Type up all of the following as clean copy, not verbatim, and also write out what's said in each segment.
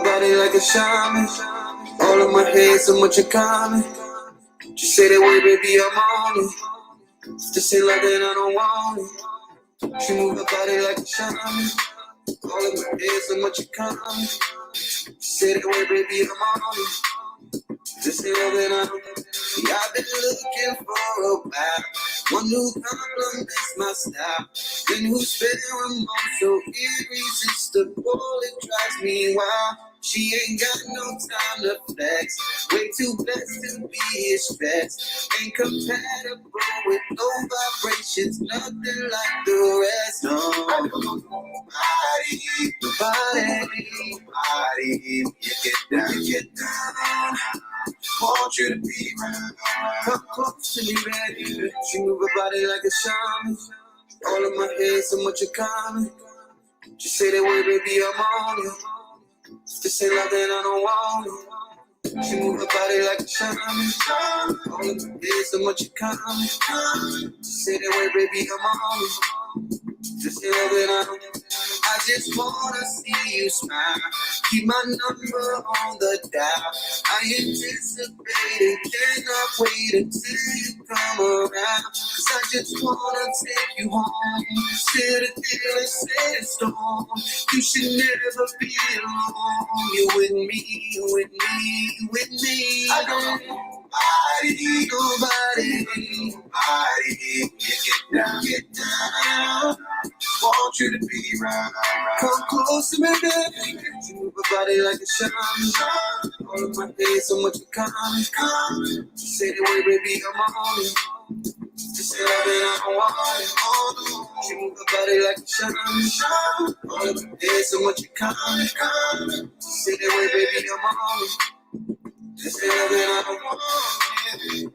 body like a shaman. All of my head, so much in common. Just say that way, baby, I'm on it. Just say like that, I don't want it. She move her body like a shaman. All of my head, so much in common. Just say that way, baby, I'm on it. Just say that I don't. Yeah, I've been looking for a while. One who compliments my style, then who's fair and so irresistible. It drives me wild. She ain't got no time to flex. Way too blessed to be stressed. Ain't compatible with no vibrations. Nothing like the rest. No. Nobody. You get down. Want you to be mine. Come close to me, baby. She move her body like a shaman. All of my head, so much in common. Just say that way, baby, I'm on it. Just say like that, I don't want it. She move her body like a shaman. All of my head, so much in common. Just say that way, baby, I'm on it. Just say like that, I don't. I just wanna see you smile. Keep my number on the dial. I anticipate it, cannot wait until you come around. Cause I just wanna take you home. Sit it there and set it stone. You should never be alone. You're with me. I don't nobody. Get down. Want you to be right. Come close to me, baby. You move your body like a shaman. All of my days, so much in common. Say the way, baby, I'm on it. Just say that I don't want it. She move her body like a shaman. All of my days, so much in common. Say the way, baby, I'm on it. Just say that I don't want it.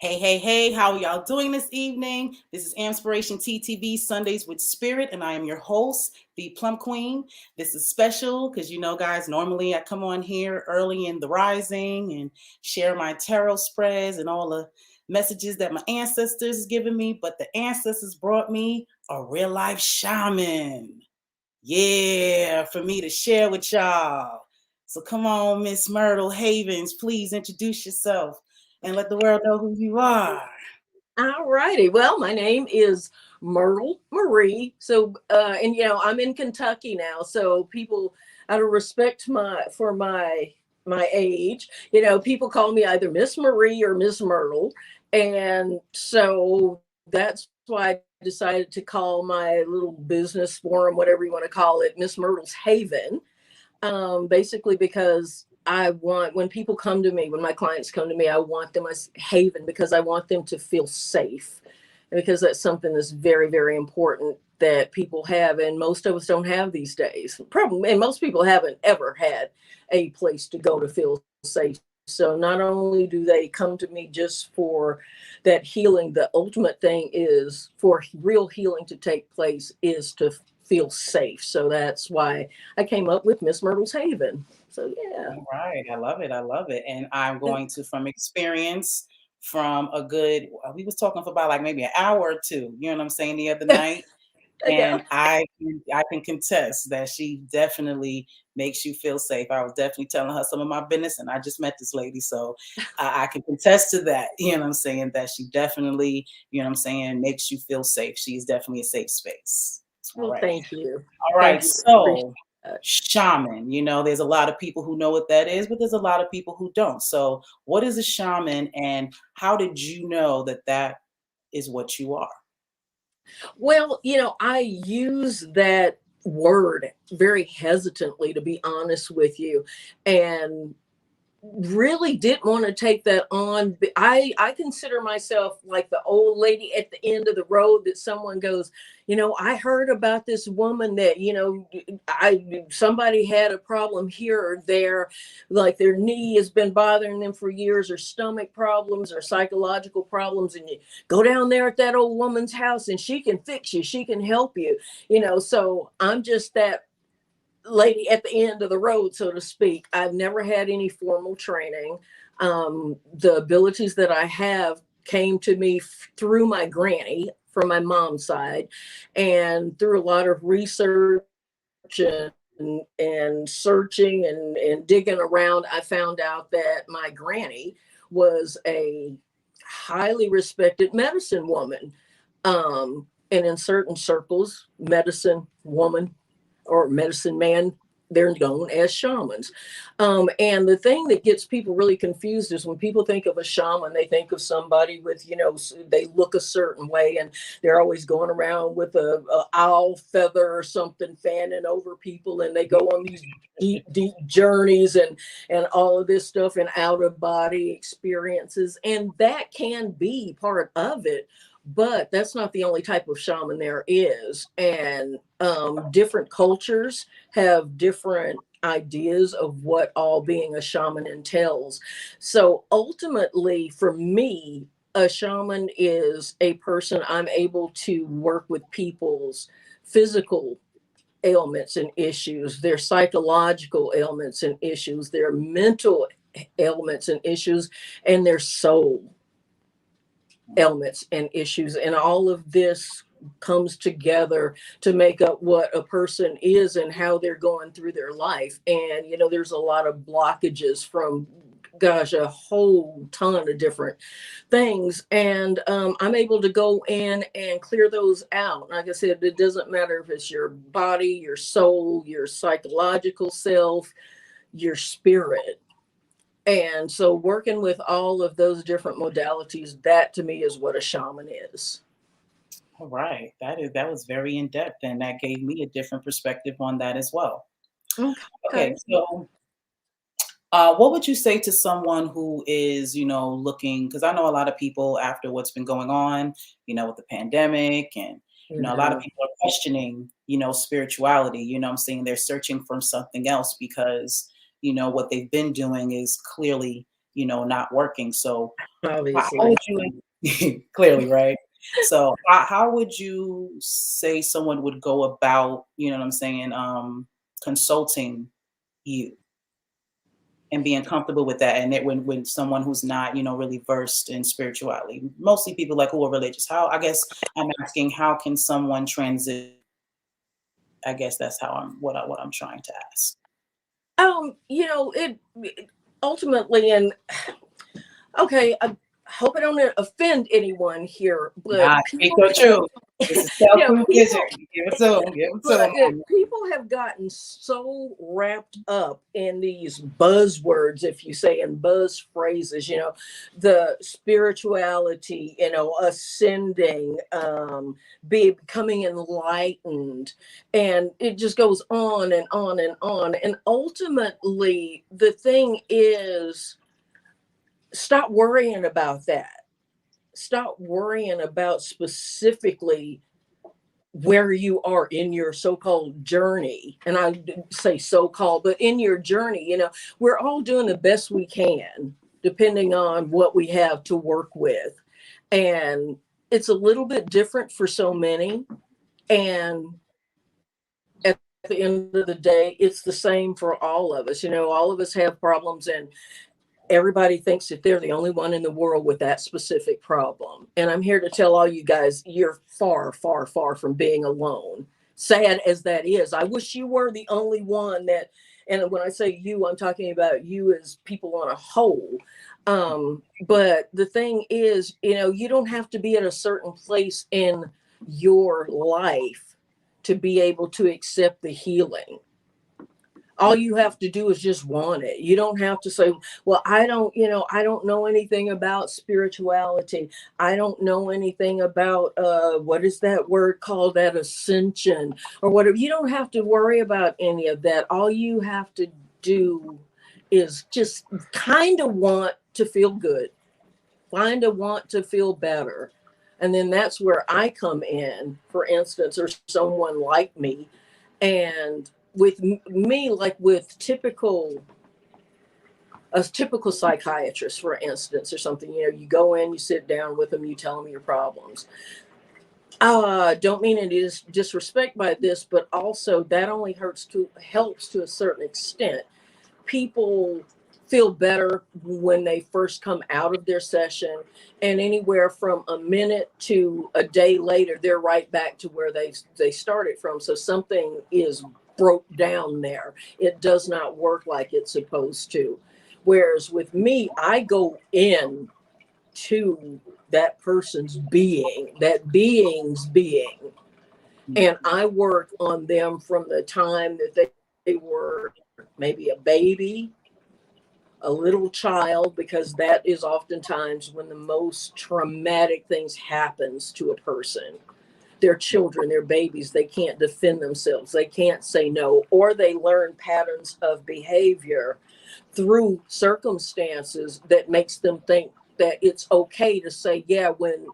Hey, how are y'all doing this evening? This is AMPspirationTTV, Sundays with Spirit, and I am your host, the Plum Queen. This is special because, you know, guys, normally I come on here early in the rising and share my tarot spreads and all the messages that my ancestors given me, but the ancestors brought me a real life shaman. Yeah, for me to share with y'all. So come on, Miss Myrtle Havens, please introduce yourself and let the world know who you are. All righty. Well, my name is Myrtle Marie. So, and you know, I'm in Kentucky now. So people, out of respect for my age, you know, people call me either Miss Marie or Miss Myrtle, and so that's why I decided to call my little business forum, whatever you want to call it, Miss Myrtle's Haven. Basically because I want, when people come to me, when my clients come to me, I want them as haven because I want them to feel safe. And because that's something that's very, very important that people have. And most of us don't have these days. Probably, and most people haven't ever had a place to go to feel safe. So not only do they come to me just for that healing, the ultimate thing is for real healing to take place is to feel safe. So that's why I came up with Miss Myrtle's Haven. So yeah. All right. I love it. And I'm going to, from experience, from a good, we was talking for about like maybe an hour or two, you know what I'm saying, the other night. And I can contest that she definitely makes you feel safe. I was definitely telling her some of my business, and I just met this lady, so I can contest to that. You know what I'm saying? That she definitely, you know what I'm saying, makes you feel safe. She is definitely a safe space. Well, right. Thank you. All right, so shaman, you know, there's a lot of people who know what that is, but there's a lot of people who don't. So what is a shaman, and how did you know that that is what you are? Well, you know, I use that word very hesitantly, to be honest with you. And really didn't want to take that on. I consider myself like the old lady at the end of the road that someone goes, you know, I heard about this woman that, you know, somebody had a problem here or there, like their knee has been bothering them for years, or stomach problems or psychological problems, and you go down there at that old woman's house and she can fix you, she can help you, you know. So I'm just that lady at the end of the road, so to speak. I've never had any formal training. The abilities that I have came to me through my granny from my mom's side, and through a lot of research and searching and digging around, I found out that my granny was a highly respected medicine woman. And in certain circles, medicine woman or medicine man, they're known as shamans. And the thing that gets people really confused is when people think of a shaman, they think of somebody with, you know, they look a certain way and they're always going around with a owl feather or something fanning over people, and they go on these deep journeys and all of this stuff and out of body experiences, and that can be part of it, but that's not the only type of shaman there is. And different cultures have different ideas of what all being a shaman entails. So ultimately, for me, a shaman is a person I'm able to work with people's physical ailments and issues, their psychological ailments and issues, their mental ailments and issues, and their soul ailments and issues. And all of this comes together to make up what a person is and how they're going through their life. And, you know, there's a lot of blockages from, gosh, a whole ton of different things. And I'm able to go in and clear those out. Like I said, it doesn't matter if it's your body, your soul, your psychological self, your spirit. And so working with all of those different modalities, that to me is what a shaman is. All right. That was very in depth, and that gave me a different perspective on that as well. Okay, Okay. so what would you say to someone who is, you know, looking? Because I know a lot of people after what's been going on, you know, with the pandemic, and you know, a lot of Yeah. people are questioning, you know, spirituality. You know, what I'm saying they're searching for something else because you know what they've been doing is clearly, you know, not working. So how Obviously. would you clearly, right? So how would you say someone would go about, you know what I'm saying, consulting you and being comfortable with that, and it when someone who's not, you know, really versed in spirituality, mostly people like who are religious, how, I guess I'm asking, how can someone transit? I guess that's how what I'm trying to ask. You know, it ultimately, and okay, I hope I don't offend anyone here, but Nah, speak people, your truth. This is you know, self-proof vision. people, Give it to them. Give it to but them. people have gotten so wrapped up in these buzzwords, if you say, in buzz phrases, you know, the spirituality, you know, ascending, becoming enlightened, and it just goes on and on and on. And ultimately, the thing is, stop worrying about that. Stop worrying about specifically where you are in your so-called journey. And I say so-called, but in your journey, you know, we're all doing the best we can depending on what we have to work with. And it's a little bit different for so many. And at the end of the day, it's the same for all of us. You know, all of us have problems, and everybody thinks that they're the only one in the world with that specific problem. And I'm here to tell all you guys, you're far, far, far from being alone. Sad as that is, I wish you were the only one that, and when I say you, I'm talking about you as people on a whole. But the thing is, you know, you don't have to be at a certain place in your life to be able to accept the healing. All you have to do is just want it. You don't have to say, well, I don't, you know, I don't know anything about spirituality. I don't know anything about what is that word called, that ascension or whatever. You don't have to worry about any of that. All you have to do is just kind of want to feel good, kind of want to feel better. And then that's where I come in, for instance, or someone like me. And with me, like with a typical psychiatrist, for instance, or something, you go in, you sit down with them, you tell them your problems. Don't mean it is disrespect by this, but also that only helps to a certain extent. People feel better when they first come out of their session, and anywhere from a minute to a day later, they're right back to where they started from. So something is broke down there. It does not work like it's supposed to. Whereas with me, I go in to that person's being, that being's being, and I work on them from the time that they were maybe a baby, a little child, because that is oftentimes when the most traumatic things happens to a person. They're children, they're babies, they can't defend themselves, they can't say no, or they learn patterns of behavior through circumstances that makes them think that it's okay to say yeah, when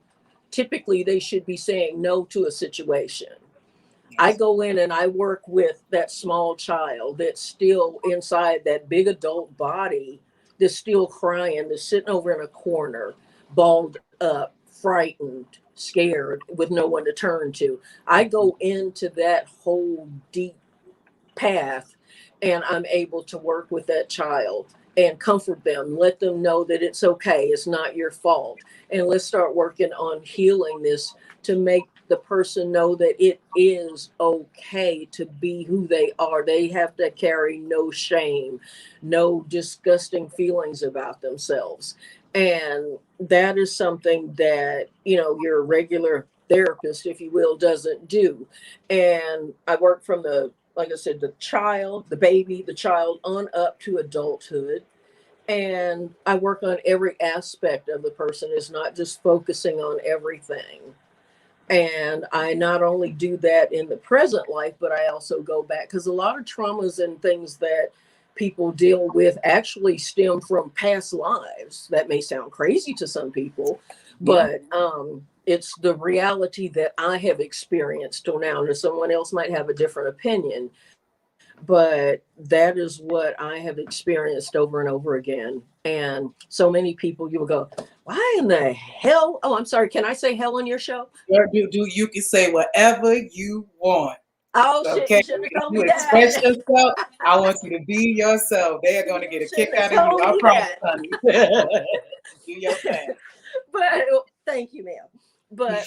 typically they should be saying no to a situation. I go in and I work with that small child that's still inside that big adult body, that's still crying, that's sitting over in a corner, balled up, frightened, scared, with no one to turn to. I go into that whole deep path, and I'm able to work with that child and comfort them, let them know that it's okay, it's not your fault. And let's start working on healing this to make the person know that it is okay to be who they are. They have to carry no shame, no disgusting feelings about themselves. And that is something that, your regular therapist, if you will, doesn't do. And I work from like I said, the child, the baby, the child on up to adulthood. And I work on every aspect of the person. It's not just focusing on everything. And I not only do that in the present life, but I also go back, because a lot of traumas and things that people deal with actually stem from past lives. That may sound crazy to some people, but it's the reality that I have experienced till now. And someone else might have a different opinion, but that is what I have experienced over and over again. And so many people, you will go, why in the hell? Oh, I'm sorry. Can I say hell on your show? You can say whatever you want. Oh, shit. Okay, You shouldn't have told me you that. express yourself. I want you to be yourself. They are going to get a kick out of you. I promise, honey. Do your thing. But thank you, ma'am. But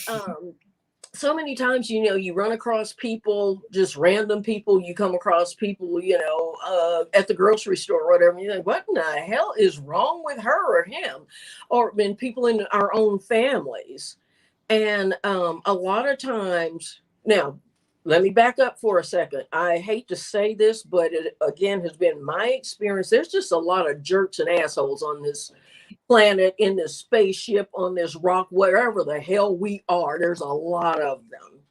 so many times, you run across people, just random people. You come across people, at the grocery store or whatever. You think, what in the hell is wrong with her or him? Or been people in our own families. And a lot of times, now, let me back up for a second. I hate to say this, but it, again, has been my experience. There's just a lot of jerks and assholes on this planet, in this spaceship, on this rock, wherever the hell we are. There's a lot of them.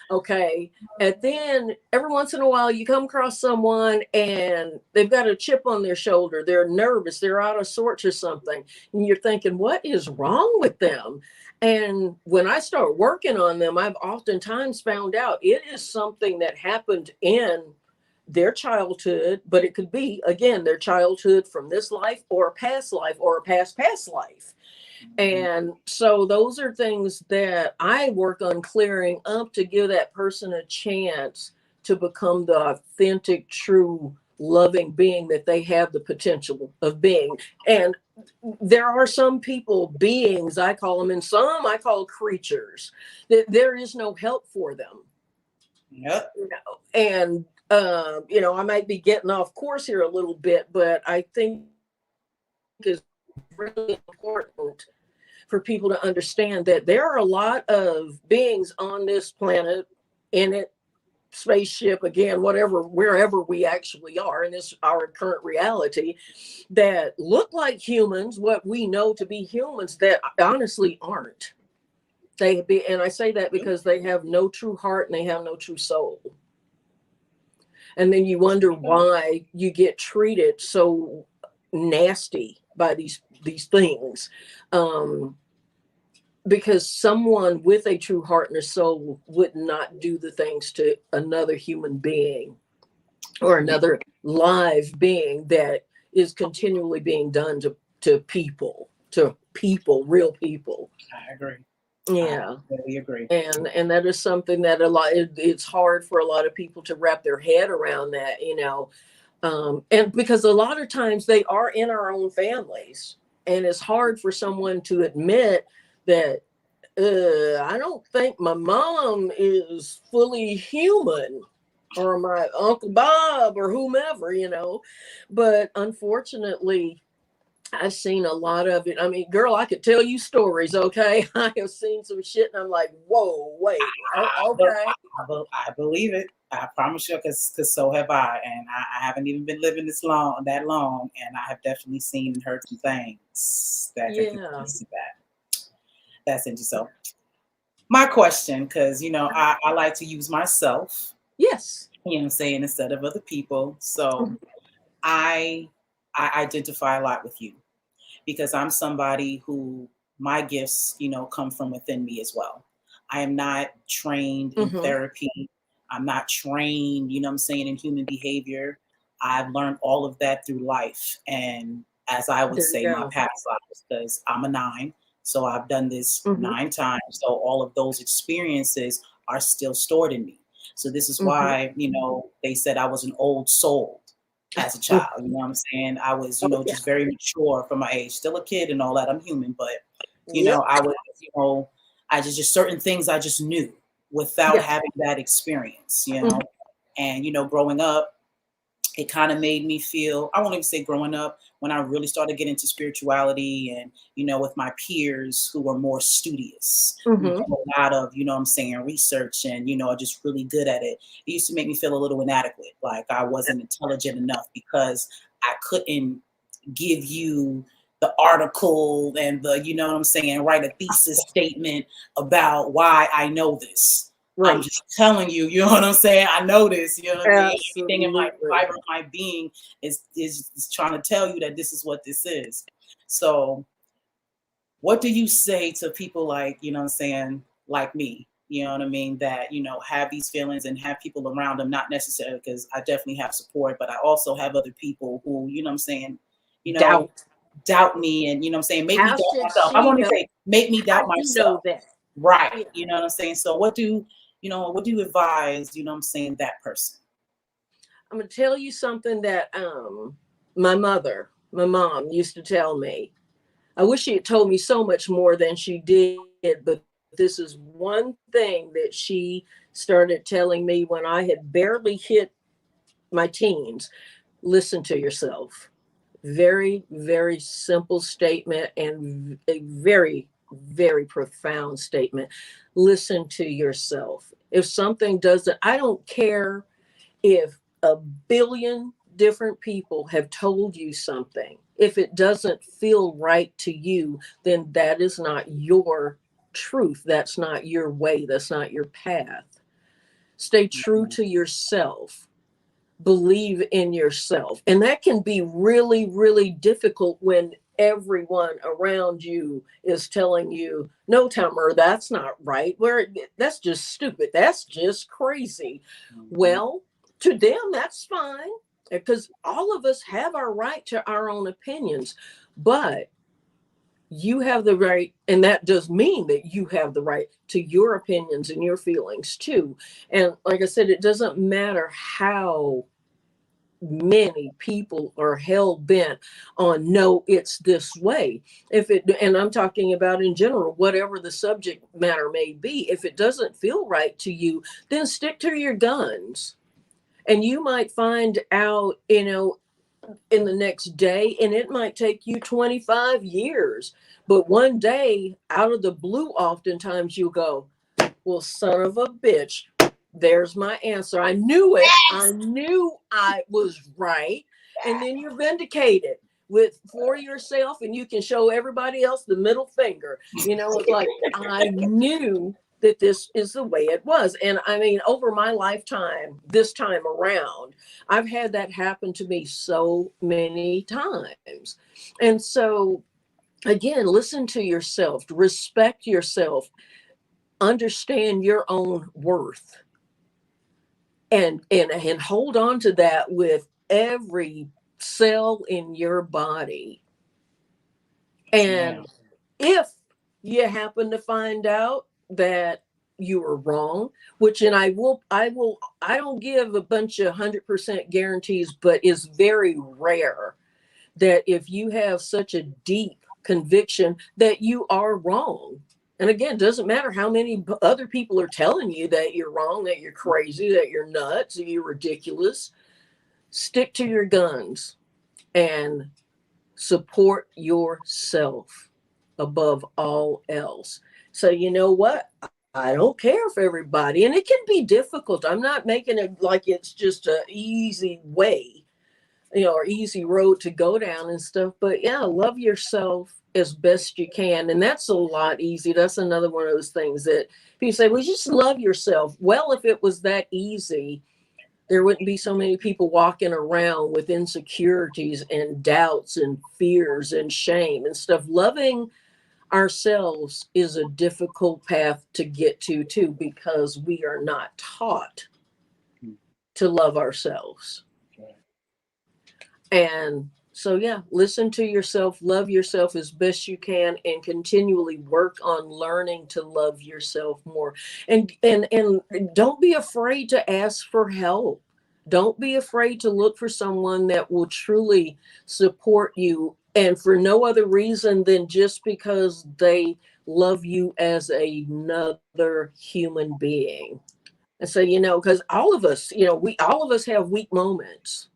Okay. And then every once in a while you come across someone and they've got a chip on their shoulder. They're nervous. They're out of sorts or something. And you're thinking, what is wrong with them? And when I start working on them, I've oftentimes found out it is something that happened in their childhood, but it could be, again, their childhood from this life or a past life or a past life. And so those are things that I work on clearing up to give that person a chance to become the authentic, true, loving being that they have the potential of being. And there are some people, beings, I call them, and some I call creatures, that there is no help for them. Yep. And I might be getting off course here a little bit, but I think it's really important for people to understand that there are a lot of beings on this planet, in it, spaceship, again, wherever we actually are in this, our current reality, that look like humans, what we know to be humans, that honestly aren't. And I say that because they have no true heart and they have no true soul. And then you wonder why you get treated so nasty by these things. Because someone with a true heart and a soul would not do the things to another human being or another live being that is continually being done to people, real people. I agree. Yeah. I really agree. And that is something that it's hard for a lot of people to wrap their head around that, and because a lot of times they are in our own families, and it's hard for someone to admit that I don't think my mom is fully human, or my Uncle Bob, or whomever, but unfortunately I've seen a lot of it. I mean, girl, I could tell you stories, okay? I have seen some shit and I'm like, whoa, wait, okay. I believe it. I promise you, because so have I. And I haven't even been living that long. And I have definitely seen and heard some things that can attest to that. That's interesting. So my question, because, I like to use myself. Yes. I'm saying, instead of other people. So I identify a lot with you, because I'm somebody who my gifts, come from within me as well. I am not trained in therapy. I'm not trained, in human behavior. I've learned all of that through life. And as I would say, my past lives, because I'm a 9. So I've done this 9 times. So all of those experiences are still stored in me. So this is why, they said I was an old soul as a child. You know what I'm saying? I was, just very mature for my age, still a kid and all that. I'm human, but I was, I just certain things I just knew without having that experience, and growing up, it kind of made me feel, I won't even say growing up, when I really started getting into spirituality and, with my peers who were more studious, who did a lot of, research and, are just really good at it. It used to make me feel a little inadequate. Like I wasn't intelligent enough because I couldn't give you the article and the, write a thesis statement about why I know this. Right. I'm just telling you, you know what I'm saying? I know this, you know what I mean? Everything in my fiber of my being is trying to tell you that this is what this is. So what do you say to people like, like me, you know what I mean, that, have these feelings and have people around them, not necessarily, because I definitely have support, but I also have other people who, doubt me and, make me doubt myself. I want to say, make me doubt myself. Right. Yeah. You know what I'm saying? So what do you advise, that person? I'm going to tell you something that my mom used to tell me. I wish she had told me so much more than she did, but this is one thing that she started telling me when I had barely hit my teens. Listen to yourself. Very, very simple statement and a very, very profound statement. Listen to yourself. If something doesn't, I don't care if 1 billion different people have told you something. If it doesn't feel right to you, then that is not your truth. That's not your way. That's not your path. Stay true to yourself. Believe in yourself. And that can be really, really difficult when everyone around you is telling you, no, Tamer, that's not right. That's just stupid. That's just crazy. Well, to them, that's fine, because all of us have our right to our own opinions, but you have the right, and that does mean that you have the right to your opinions and your feelings too. And like I said, it doesn't matter how many people are hell bent on, no, it's this way. And I'm talking about in general, whatever the subject matter may be, if it doesn't feel right to you, then stick to your guns. And you might find out, in the next day, and it might take you 25 years. But one day, out of the blue, oftentimes you go, well, son of a bitch, there's my answer. I knew it. I knew I was right. And then you're vindicated for yourself, and you can show everybody else the middle finger. It's like, I knew that this is the way it was. And I mean, over my lifetime, this time around, I've had that happen to me so many times. And so, again, listen to yourself, respect yourself, understand your own worth, and hold on to that with every cell in your body. And if you happen to find out that you were wrong, which, and I don't give a bunch of 100% guarantees, but it's very rare that if you have such a deep conviction that you are wrong. And again, it doesn't matter how many other people are telling you that you're wrong, that you're crazy, that you're nuts, that you're ridiculous. Stick to your guns and support yourself above all else. So, you know what? I don't care for everybody. And it can be difficult. I'm not making it like it's just an easy way, or easy road to go down and stuff. But yeah, love yourself as best you can. And that's a lot easy. That's another one of those things that people say, well, just love yourself. Well, if it was that easy, there wouldn't be so many people walking around with insecurities and doubts and fears and shame and stuff. Loving ourselves is a difficult path to get to too, because we are not taught to love ourselves. And so, yeah, listen to yourself, love yourself as best you can, and continually work on learning to love yourself more. And don't be afraid to ask for help. Don't be afraid to look for someone that will truly support you, and for no other reason than just because they love you as another human being. And so, because all of us, all of us have weak moments.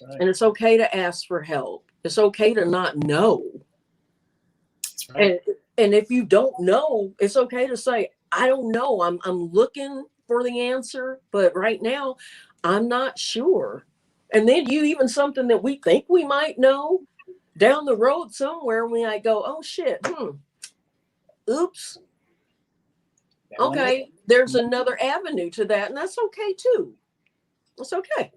Right. And it's okay to ask for help. It's okay to not know. Right. And if you don't know, it's okay to say, I don't know. I'm looking for the answer, but right now I'm not sure. And then even something that we think we might know down the road somewhere, we might go, oh shit, oops. Okay, there's another avenue to that, and that's okay too. It's okay.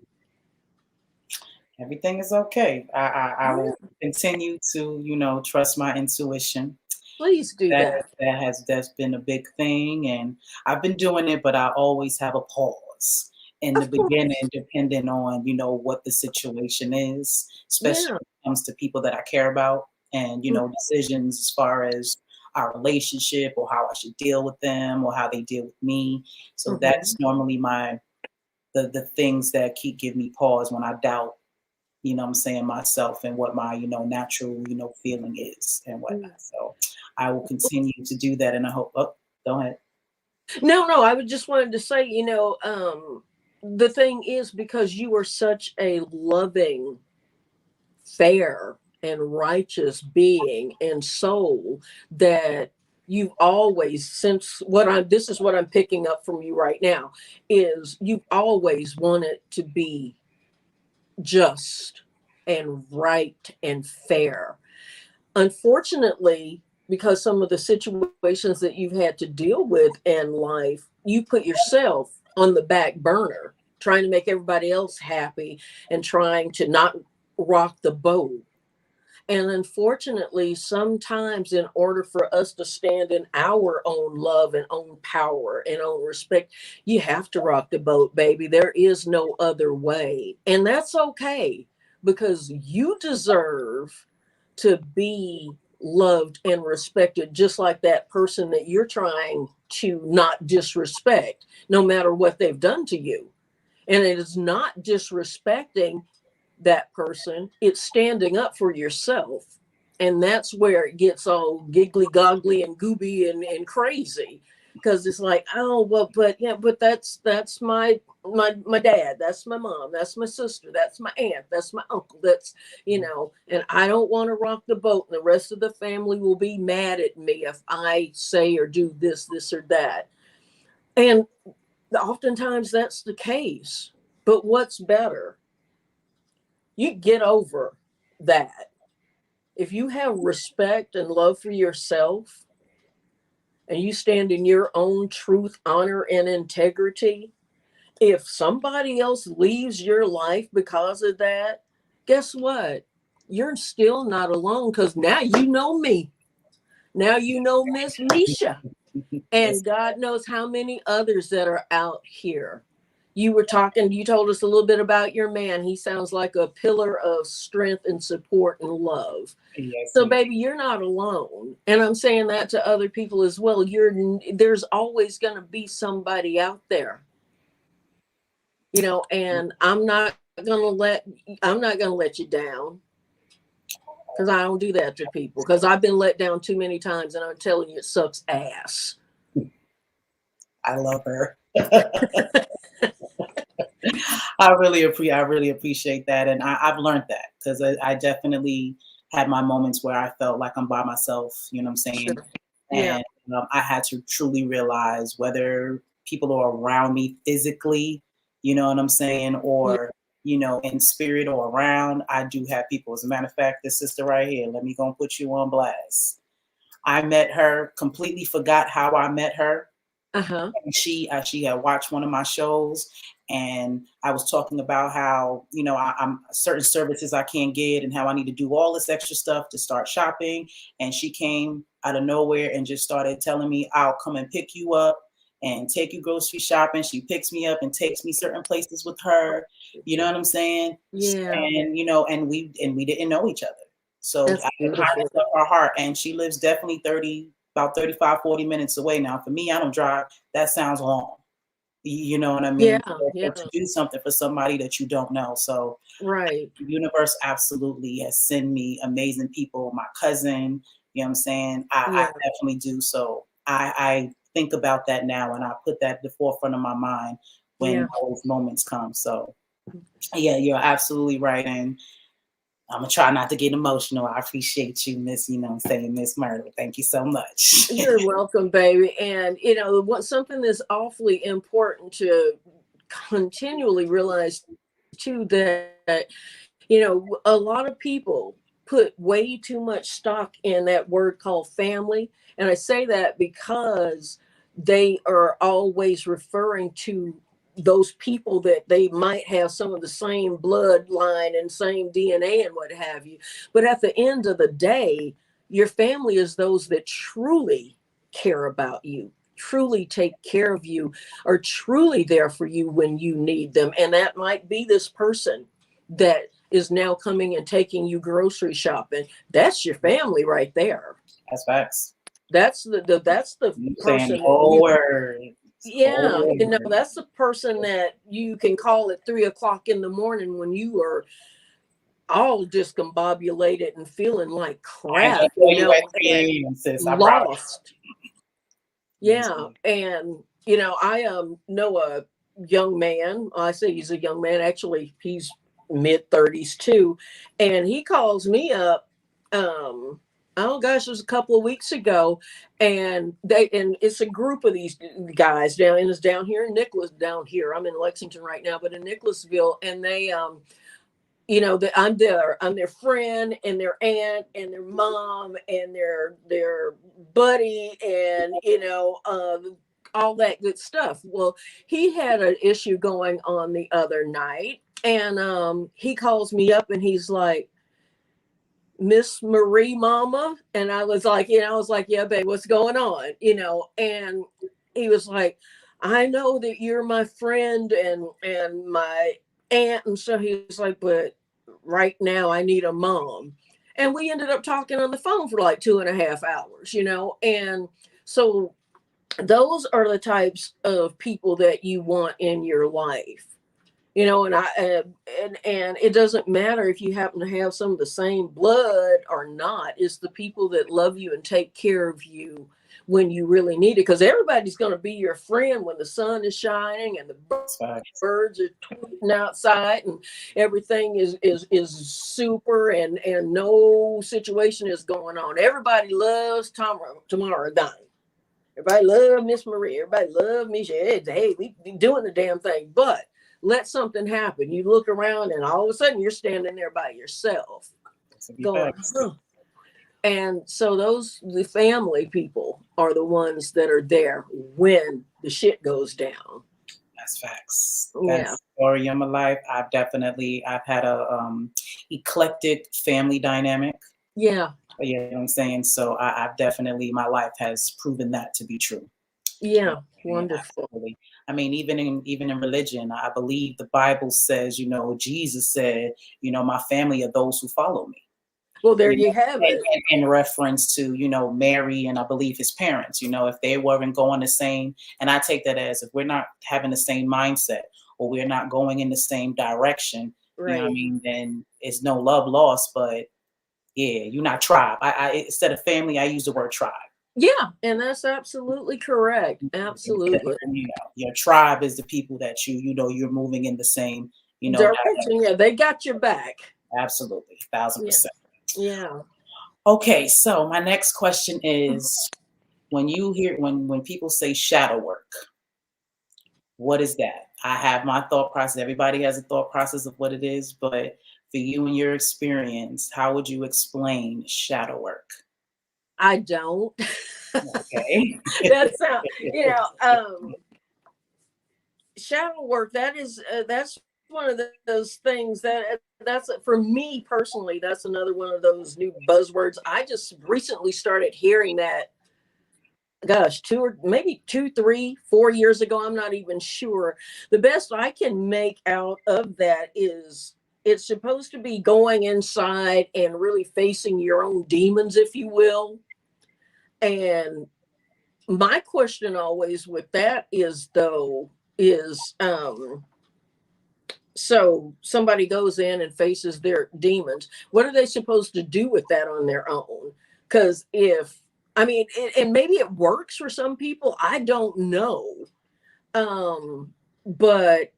Everything is okay. I will continue to, trust my intuition. Please do that. That's been a big thing, and I've been doing it, but I always have a pause in the beginning, depending on, what the situation is, especially when it comes to people that I care about, and, decisions as far as our relationship or how I should deal with them or how they deal with me. So that's normally the things that give me pause when I doubt, myself and what my, natural, feeling is and whatnot. So I will continue to do that. And I hope, go ahead. No, I would just wanted to say, the thing is, because you are such a loving, fair, and righteous being and soul, that you've always, this is what I'm picking up from you right now, is you've always wanted to be just and right and fair. Unfortunately, because some of the situations that you've had to deal with in life, you put yourself on the back burner, trying to make everybody else happy and trying to not rock the boat. And unfortunately, sometimes in order for us to stand in our own love and own power and own respect, you have to rock the boat, baby. There is no other way. And that's okay, because you deserve to be loved and respected, just like that person that you're trying to not disrespect, no matter what they've done to you. And it is not disrespecting that person, it's standing up for yourself. And that's where it gets all giggly goggly and gooby and crazy, because it's like, oh well, but that's my dad, that's my mom, that's my sister, that's my aunt, that's my uncle, that's and I don't want to rock the boat, and the rest of the family will be mad at me if I say or do this or that. And oftentimes that's the case. But what's better? You get over that. If you have respect and love for yourself, and you stand in your own truth, honor, and integrity, if somebody else leaves your life because of that, guess what? You're still not alone, because now you know me. Now you know Miss Misha. Yes. And God knows how many others that are out here. You told us a little bit about your man. He sounds like a pillar of strength and support and love. Yes, So, he baby, you're not alone. And I'm saying that to other people as well. There's always going to be somebody out there, and I'm not going to let you down, because I don't do that to people, because I've been let down too many times, and I'm telling you, it sucks ass. I love her. I really appreciate that, and I've learned that, because I definitely had my moments where I felt like I'm by myself. You know what I'm saying? Sure. Yeah. And I had to truly realize whether people are around me physically, you know what I'm saying, Yeah. or in spirit or around. I do have people. As a matter of fact, this sister right here, let me go and put you on blast. I met her, completely forgot how I met her. Uh-huh. And she had watched one of my shows, and I was talking about how I'm certain services I can't get, and how I need to do all this extra stuff to start shopping. And she came out of nowhere and just started telling me, I'll come and pick you up and take you grocery shopping. She picks me up and takes me certain places with her. You know what I'm saying? Yeah. And and we didn't know each other. So That's out of the kindness beautiful. of her heart, and she lives definitely about 35, 40 minutes away. Now, for me, I don't drive. That sounds long. You know what I Yeah. mean? Yeah. To do something for somebody that you don't know. So Right. the universe absolutely has sent me amazing people. My cousin, you know what I'm saying? I Yeah. definitely do. So I think about that now, and I put that at the forefront of my mind when Yeah. those moments come. So yeah, you're absolutely right. And I'm gonna try not to get emotional. I appreciate you, Miss, Miss Myrtle. Thank you so much. You're welcome, baby. And something that's awfully important to continually realize too, that a lot of people put way too much stock in that word called family. And I say that because they are always referring to those people that they might have some of the same bloodline and same DNA and what have you. But at the end of the day, your family is those that truly care about you, truly take care of you, are truly there for you when you need them. And that might be this person that is now coming and taking you grocery shopping. That's your family right there. That's facts. That's the You saying person that whole words. yeah, Whole words. that's the person that you can call at 3 o'clock in the morning when you are all discombobulated and feeling like I ain't crap, gonna tell you at and 3 a.m., sis. I promise. lost. Yes, Yeah. And I know a young man. I say he's a young man. Actually, he's mid-30s too. And he calls me up, oh gosh, it was a couple of weeks ago. And it's a group of these guys down here in Nicholas, down here. I'm in Lexington right now, but in Nicholasville. And they that I'm their friend and their aunt and their mom and their buddy, and all that good stuff. Well, he had an issue going on the other night, and he calls me up and he's like, Miss Marie, Mama. And I was like, yeah, babe, what's going on? And he was like, I know that you're my friend and my aunt. And so he was like, but right now I need a mom. And we ended up talking on the phone for like 2.5 hours, And so those are the types of people that you want in your life. And and it doesn't matter if you happen to have some of the same blood or not. It's the people that love you and take care of you when you really need it. Because everybody's going to be your friend when the sun is shining and the birds are tweeting outside and everything is super, and no situation is going on. Everybody loves Tamara Dunn. Everybody love Miss Marie. Everybody love me. Hey, we doing the damn thing, but let something happen. You look around and all of a sudden you're standing there by yourself going, huh, And so the family people are the ones that are there when the shit goes down. That's facts. Yeah. That's the story of my life. I've had a eclectic family dynamic. Yeah. You know what I'm saying? So I've definitely, my life has proven that to be true. Yeah. Yeah, Wonderful. absolutely. I mean, even in religion, I believe the Bible says, Jesus said, my family are those who follow me. Well, there you have it. In reference to, Mary and I believe his parents, if they weren't going the same, and I take that as if we're not having the same mindset or we're not going in the same direction, you know what I Right. mean, then it's no love lost, but yeah, you're not tribe. I instead of family, I use the word tribe. Yeah, and that's absolutely correct. Absolutely. Your tribe is the people that you're moving in the same, Direction. Yeah, they got your back. absolutely, 1,000%. Yeah. Okay, so my next question is, when people say shadow work, what is that? I have my thought process. Everybody has a thought process of what it is, but for you and your experience, how would you explain shadow work? I don't. Okay. That's shadow work. That's one of those things that's for me personally. That's another one of those new buzzwords. I just recently started hearing that. Gosh, maybe 2, 3, 4 years ago. I'm not even sure. The best I can make out of that is it's supposed to be going inside and really facing your own demons, if you will. And my question always with that is so somebody goes in and faces their demons, what are they supposed to do with that on their own? Because and maybe it works for some people, I don't know. But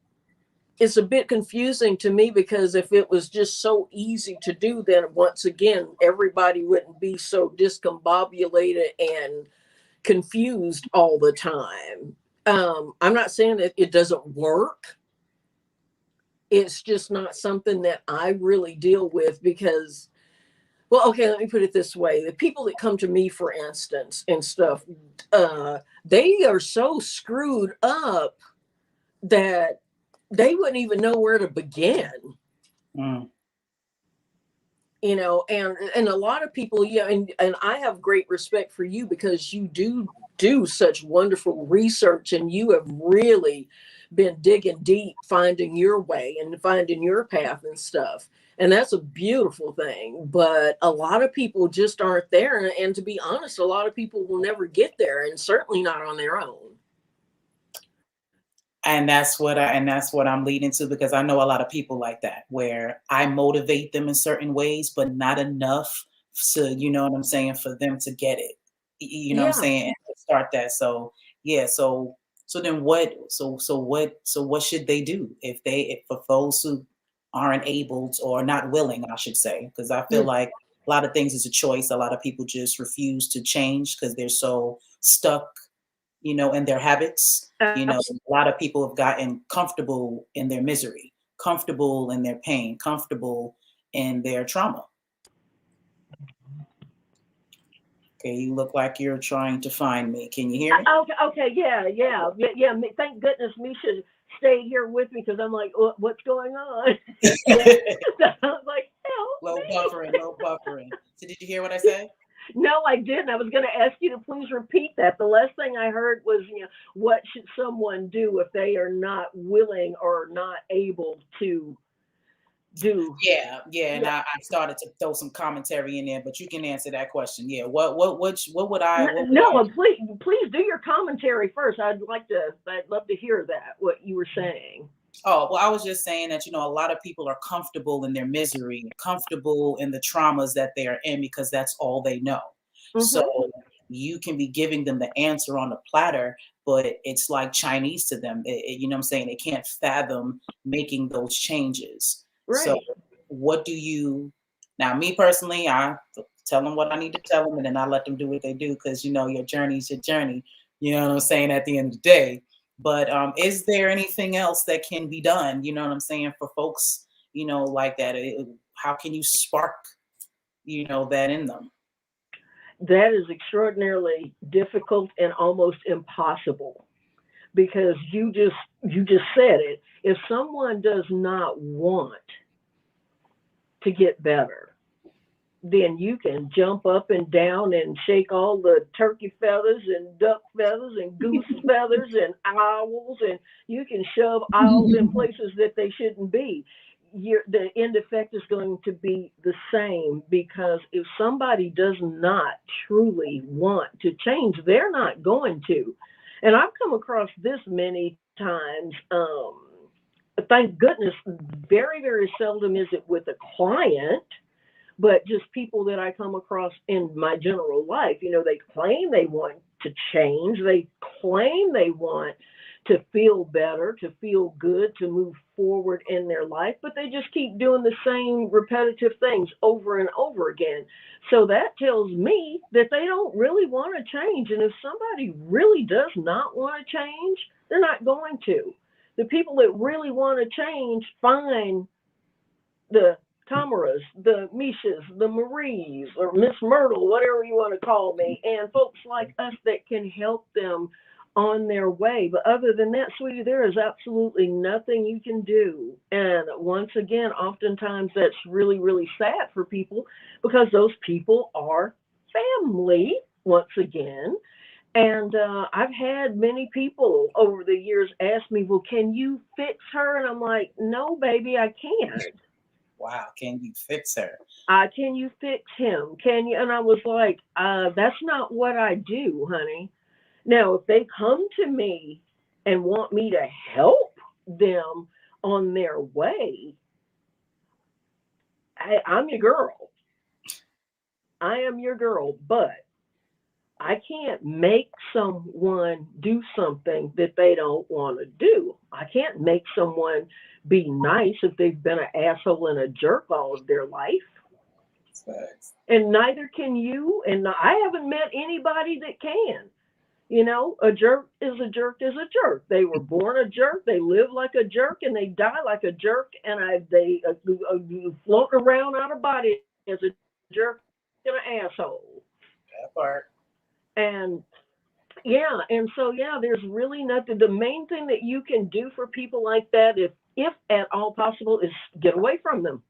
it's a bit confusing to me, because if it was just so easy to do, then once again everybody wouldn't be so discombobulated and confused all the time. I'm not saying that it doesn't work. It's just not something that I really deal with because, well, okay, let me put it this way. The people that come to me, for instance, and stuff, they are so screwed up that they wouldn't even know where to begin. Mm. And a lot of people, and I have great respect for you because you do such wonderful research, and you have really been digging deep, finding your way and finding your path and stuff. And that's a beautiful thing. But a lot of people just aren't there. And to be honest, a lot of people will never get there, and certainly not on their own. And that's what I'm leading to, because I know a lot of people like that, where I motivate them in certain ways, but not enough to, you know what I'm saying, for them to get it. You know what I'm Yeah. saying? And to start that. So yeah, so then what should they do if for those who aren't able to, or not willing, I should say, because I feel Mm. like a lot of things is a choice. A lot of people just refuse to change because they're so stuck, in their habits. A lot of people have gotten comfortable in their misery, comfortable in their pain, comfortable in their trauma. Okay, you look like you're trying to find me. Can you hear me? Okay, yeah. Thank goodness Misha stayed here with me, because I'm like, what's going on? Yeah. I was like, help Low me. buffering, low buffering. So did you hear what I said? No, I didn't. I was going to ask you to please repeat that. The last thing I heard was, what should someone do if they are not willing or not able to do? Yeah. And Yeah. I started to throw some commentary in there, but you can answer that question. Yeah. What would I Please do your commentary first. I'd love to hear that, what you were saying. Oh, well, I was just saying that, a lot of people are comfortable in their misery, comfortable in the traumas that they are in, because that's all they know. So Mm-hmm. you can be giving them the answer on a platter, but it's like Chinese to them. You know what I'm saying? They can't fathom making those changes. So Right. what now, me personally, I tell them what I need to tell them, and then I let them do what they do, because, your journey is your journey. You know what I'm saying? At the end of the day. But is there anything else that can be done? You know what I'm saying, for folks, like that? How can you spark, that in them? that is extraordinarily difficult and almost impossible, because you just said it. If someone does not want to get better, then you can jump up and down and shake all the turkey feathers and duck feathers and goose feathers and owls, and you can shove owls in places that they shouldn't be. The end effect is going to be the same, because if somebody does not truly want to change, they're not going to. And I've come across this many times. Thank goodness, very, very seldom is it with a client, but just people that I come across in my general life. They claim they want to change. They claim they want to feel better, to feel good, to move forward in their life, but they just keep doing the same repetitive things over and over again. So that tells me that they don't really want to change. And if somebody really does not want to change, they're not going to. The people that really want to change find the Tamaras, the Mishas, the Maries, or Miss Myrtle, whatever you want to call me, and folks like us that can help them on their way. But other than that, sweetie, there is absolutely nothing you can do. And once again, oftentimes that's really, really sad for people, because those people are family, once again. And I've had many people over the years ask me, well, can you fix her? And I'm like, no, baby, I can't. Wow, can you fix her? Can you fix him? Can you? And I was like, that's not what I do, honey. Now, if they come to me and want me to help them on their way, I'm your girl. I am your girl, but I can't make someone do something that they don't want to do. I can't make someone be nice if they've been an asshole and a jerk all of their life. Thanks. And neither can you. And I haven't met anybody that can. A jerk is a jerk is a jerk. They were born a jerk. They live like a jerk, and they die like a jerk. And they float around out of body as a jerk and an asshole. That part. And yeah, and so there's really nothing. The main thing that you can do for people like that, if at all possible, is get away from them,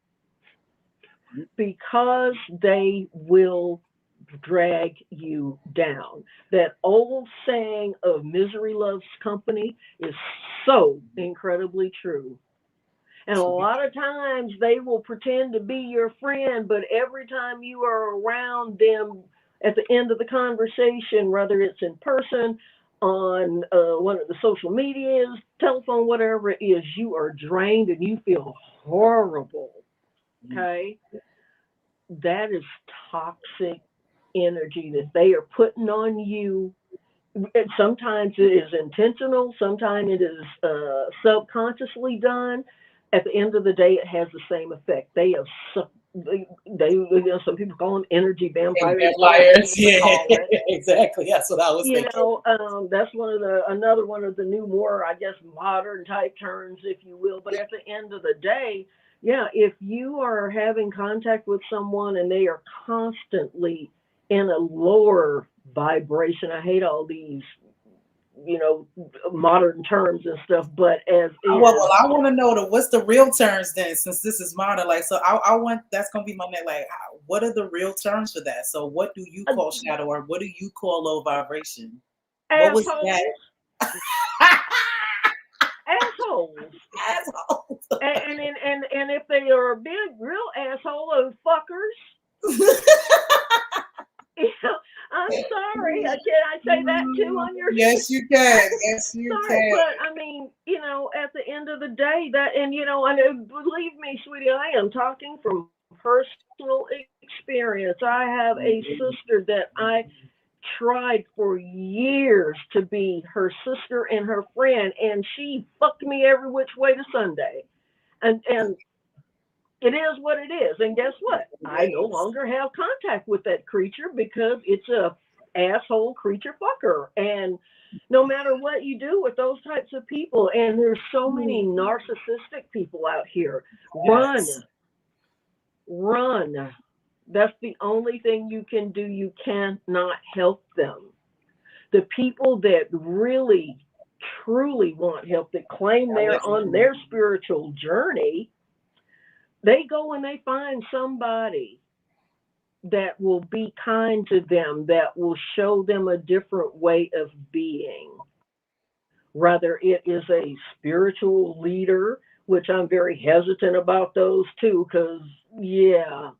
because they will drag you down. That old saying of misery loves company is so incredibly true. And a lot of times they will pretend to be your friend, but every time you are around them at the end of the conversation, whether it's in person, on one of the social medias, telephone, whatever it is, you are drained and you feel horrible. Okay? That is toxic energy that they are putting on you. Sometimes it is intentional, sometimes it is subconsciously done. At the end of the day, it has the same effect. They have some people call them energy vampires. Yeah, exactly. That's what I was thinking. That's another one of the new, more, I guess, modern type terms, if you will. But at the end of the day, if you are having contact with someone and they are constantly in a lower vibration, I hate all these, modern terms and stuff, but as well, I want to know what's the real terms then, since this is modern. Like, so I want, that's gonna be my next. Like, what are the real terms for that? So, what do you call shadow, or what do you call low vibration? Assholes. What was that? Assholes. And if they are a big, real asshole, those fuckers. I'm sorry. Can I say that too on your show? Yes, you can. Yes, you can. But I mean, at the end of the day, and believe me, sweetie, I am talking from personal experience. I have a sister that I tried for years to be her sister and her friend, and she fucked me every which way to Sunday. And it is what it is. And guess what? I no longer have contact with that creature, because it's a asshole creature fucker. And no matter what you do with those types of people, and there's so many narcissistic people out here, run. That's the only thing you can do. You cannot help them. The people that really, truly want help, that claim they're on their spiritual journey, they go and they find somebody that will be kind to them, that will show them a different way of being. Whether it is a spiritual leader, which I'm very hesitant about those too, because, yeah,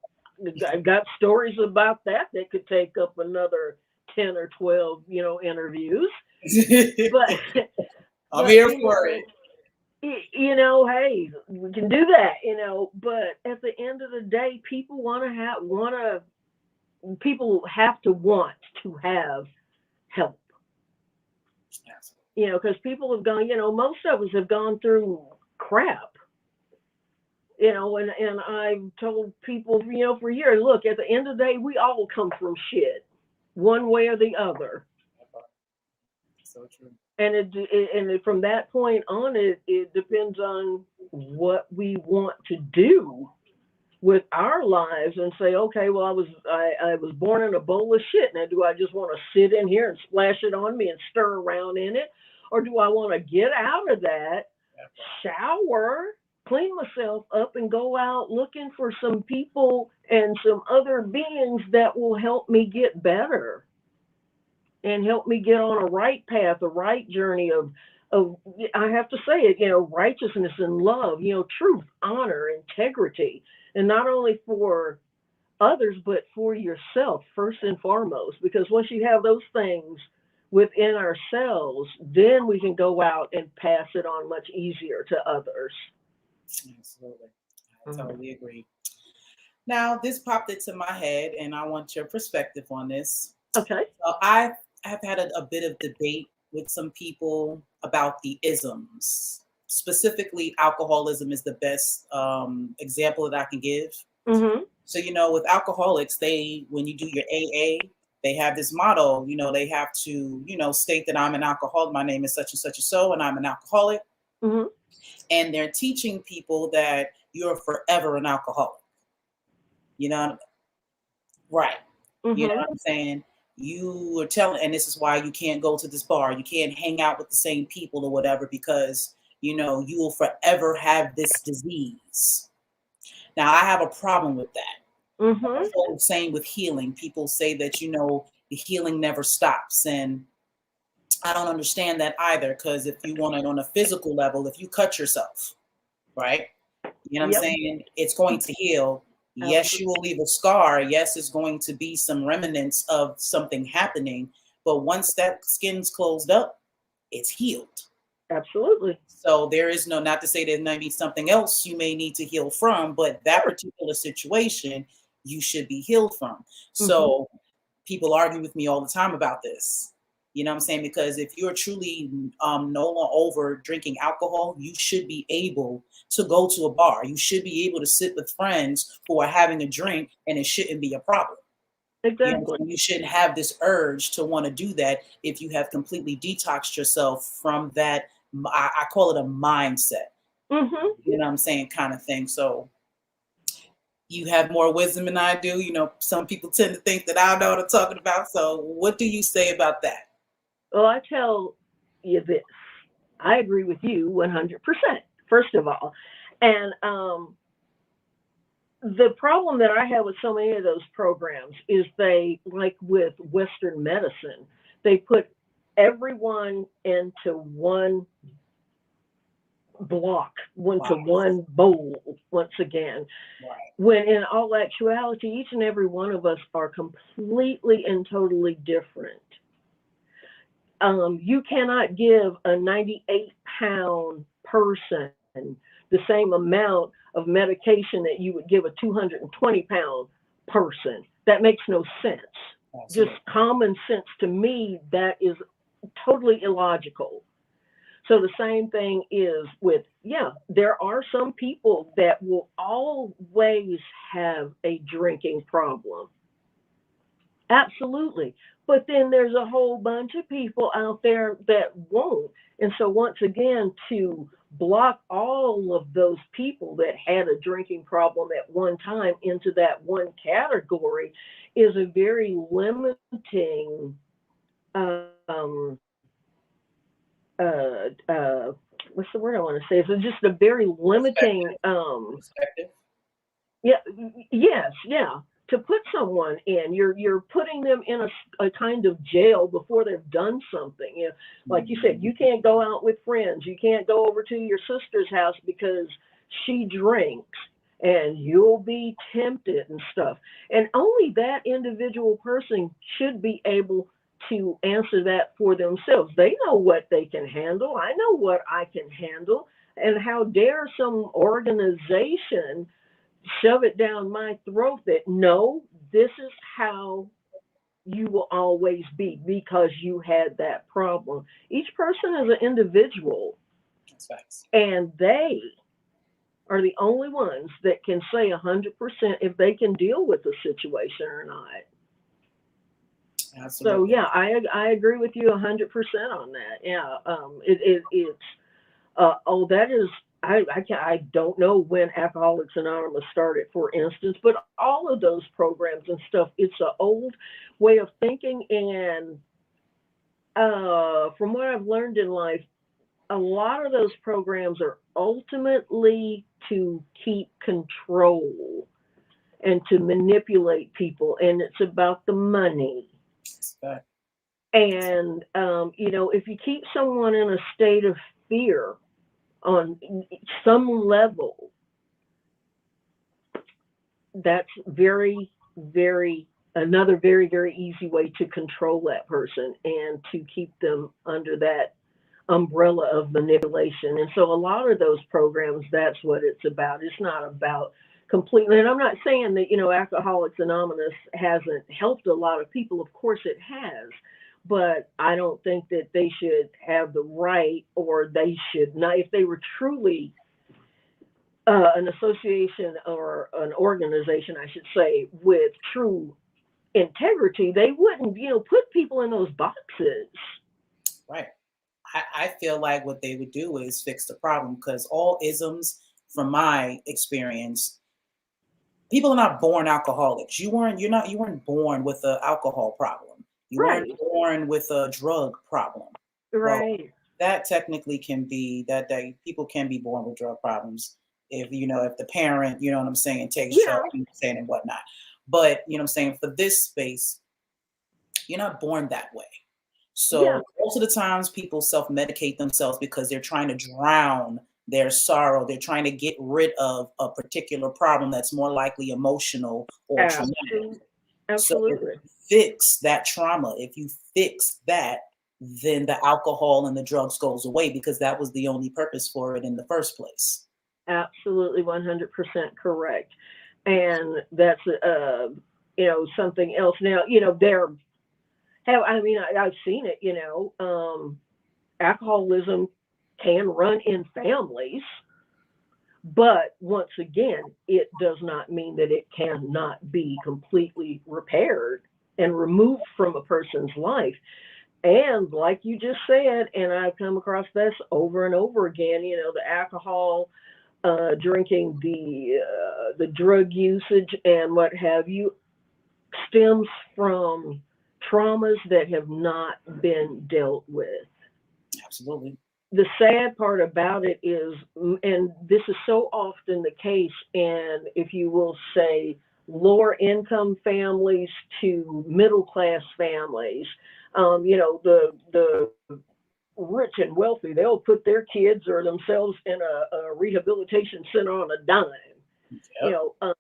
I've got stories about that that could take up another 10 or 12, interviews. But, I'm here you for know, hey, we can do that, but at the end of the day, people people have to want to have help, because people have gone, most of us have gone through crap, and I've told people, for years, look, at the end of the day, we all come through shit one way or the other. So true. And from that point on, it depends on what we want to do with our lives, and say, okay, well, I was born in a bowl of shit. Now, do I just want to sit in here and splash it on me and stir around in it, or do I want to get out of that, shower, clean myself up, and go out looking for some people and some other beings that will help me get better and help me get on a right path, a right journey of I have to say it, righteousness and love, truth, honor, integrity, and not only for others, but for yourself first and foremost, because once you have those things within ourselves, then we can go out and pass it on much easier to others. Absolutely. I totally agree. Now, this popped into my head, and I want your perspective on this. Okay. So I have had a bit of debate with some people about the isms. Specifically, alcoholism is the best example that I can give. Mm-hmm. So, with alcoholics, when you do your AA, they have this motto, they have to, state that I'm an alcoholic. My name is such and such and so, and I'm an alcoholic. Mm-hmm. And they're teaching people that you're forever an alcoholic. Right. Mm-hmm. You know what I'm saying? You are telling, and this is why you can't go to this bar. You can't hang out with the same people or whatever, because, you will forever have this disease. Now, I have a problem with that. Mm-hmm. So same with healing. People say that, the healing never stops. And I don't understand that either, because if you want it on a physical level, if you cut yourself, right? You know what I'm saying? It's going to heal. Yes, you will leave a scar. Yes, it's going to be some remnants of something happening. But once that skin's closed up, it's healed. Absolutely. So there is not to say there may be something else you may need to heal from, but that particular situation you should be healed from. Mm-hmm. So people argue with me all the time about this. You know what I'm saying? Because if you're truly no longer over drinking alcohol, you should be able to go to a bar. You should be able to sit with friends who are having a drink, and it shouldn't be a problem. Exactly. You shouldn't have this urge to want to do that if you have completely detoxed yourself from that. I call it a mindset. Mm-hmm. You know what I'm saying? Kind of thing. So you have more wisdom than I do. Some people tend to think that I know what I'm talking about. So what do you say about that? Well, I tell you this. I agree with you 100%, first of all. And the problem that I have with so many of those programs is they, like with Western medicine, they put everyone into one block, into one bowl once again. Right. When in all actuality, each and every one of us are completely and totally different. You cannot give a 98-pound person the same amount of medication that you would give a 220-pound person. That makes no sense. Absolutely. Just common sense to me, that is totally illogical. So the same thing is with, there are some people that will always have a drinking problem. Absolutely. But then there's a whole bunch of people out there that won't. And so, once again, to block all of those people that had a drinking problem at one time into that one category is a very limiting, um, what's the word I want to say? It's just a very limiting, Perspective. yeah, yes, yeah. To put someone in, you're putting them in a kind of jail before they've done something. You know, like you said, you can't go out with friends. You can't go over to your sister's house because she drinks, and you'll be tempted and stuff. And only that individual person should be able to answer that for themselves. They know what they can handle. I know what I can handle. And how dare some organization shove it down my throat that no, this is how you will always be because you had that problem. Each person is an individual, That's facts. and they are the only ones that can say 100% if they can deal with the situation or not. So Absolutely. yeah, I agree with you 100% on that. Yeah, it's oh, that is, I don't know when Alcoholics Anonymous started, for instance, but all of those programs and stuff, it's an old way of thinking. And from what I've learned in life, a lot of those programs are ultimately to keep control and to manipulate people, and it's about the money. That's fact. And, if you keep someone in a state of fear on some level, that's very, very, another very, very easy way to control that person and to keep them under that umbrella of manipulation. And so a lot of those programs, that's what it's about. It's not about completely, and I'm not saying that, Alcoholics Anonymous hasn't helped a lot of people. Of course it has. But I don't think that they should have the right, or they should not, if they were truly an association or an organization, I should say, with true integrity, they wouldn't, put people in those boxes. Right. I feel like what they would do is fix the problem, because all isms, from my experience, people are not born alcoholics. You weren't born with an alcohol problem. You weren't Right, born with a drug problem. Well, right. that technically can be that people can be born with drug problems if if the parent, you know what I'm saying, takes drugs, Yeah, and whatnot. But I'm saying, for this space, you're not born that way. yeah, So most of the times people self-medicate themselves because they're trying to drown their sorrow. They're trying to get rid of a particular problem that's more likely emotional or traumatic. absolutely, So if absolutely, you fix that trauma, if you fix that, then the alcohol and the drugs goes away, because that was the only purpose for it in the first place. absolutely 100% correct. And that's, something else. Now, I've seen it, alcoholism can run in families. But once again, it does not mean that it cannot be completely repaired and removed from a person's life. And like you just said, and I've come across this over and over again, the alcohol, drinking, the drug usage, and what have you, stems from traumas that have not been dealt with. Absolutely. The sad part about it is, and this is so often the case, and if you will say lower income families to middle class families, the rich and wealthy, they'll put their kids or themselves in a rehabilitation center on a dime. You Yep. know,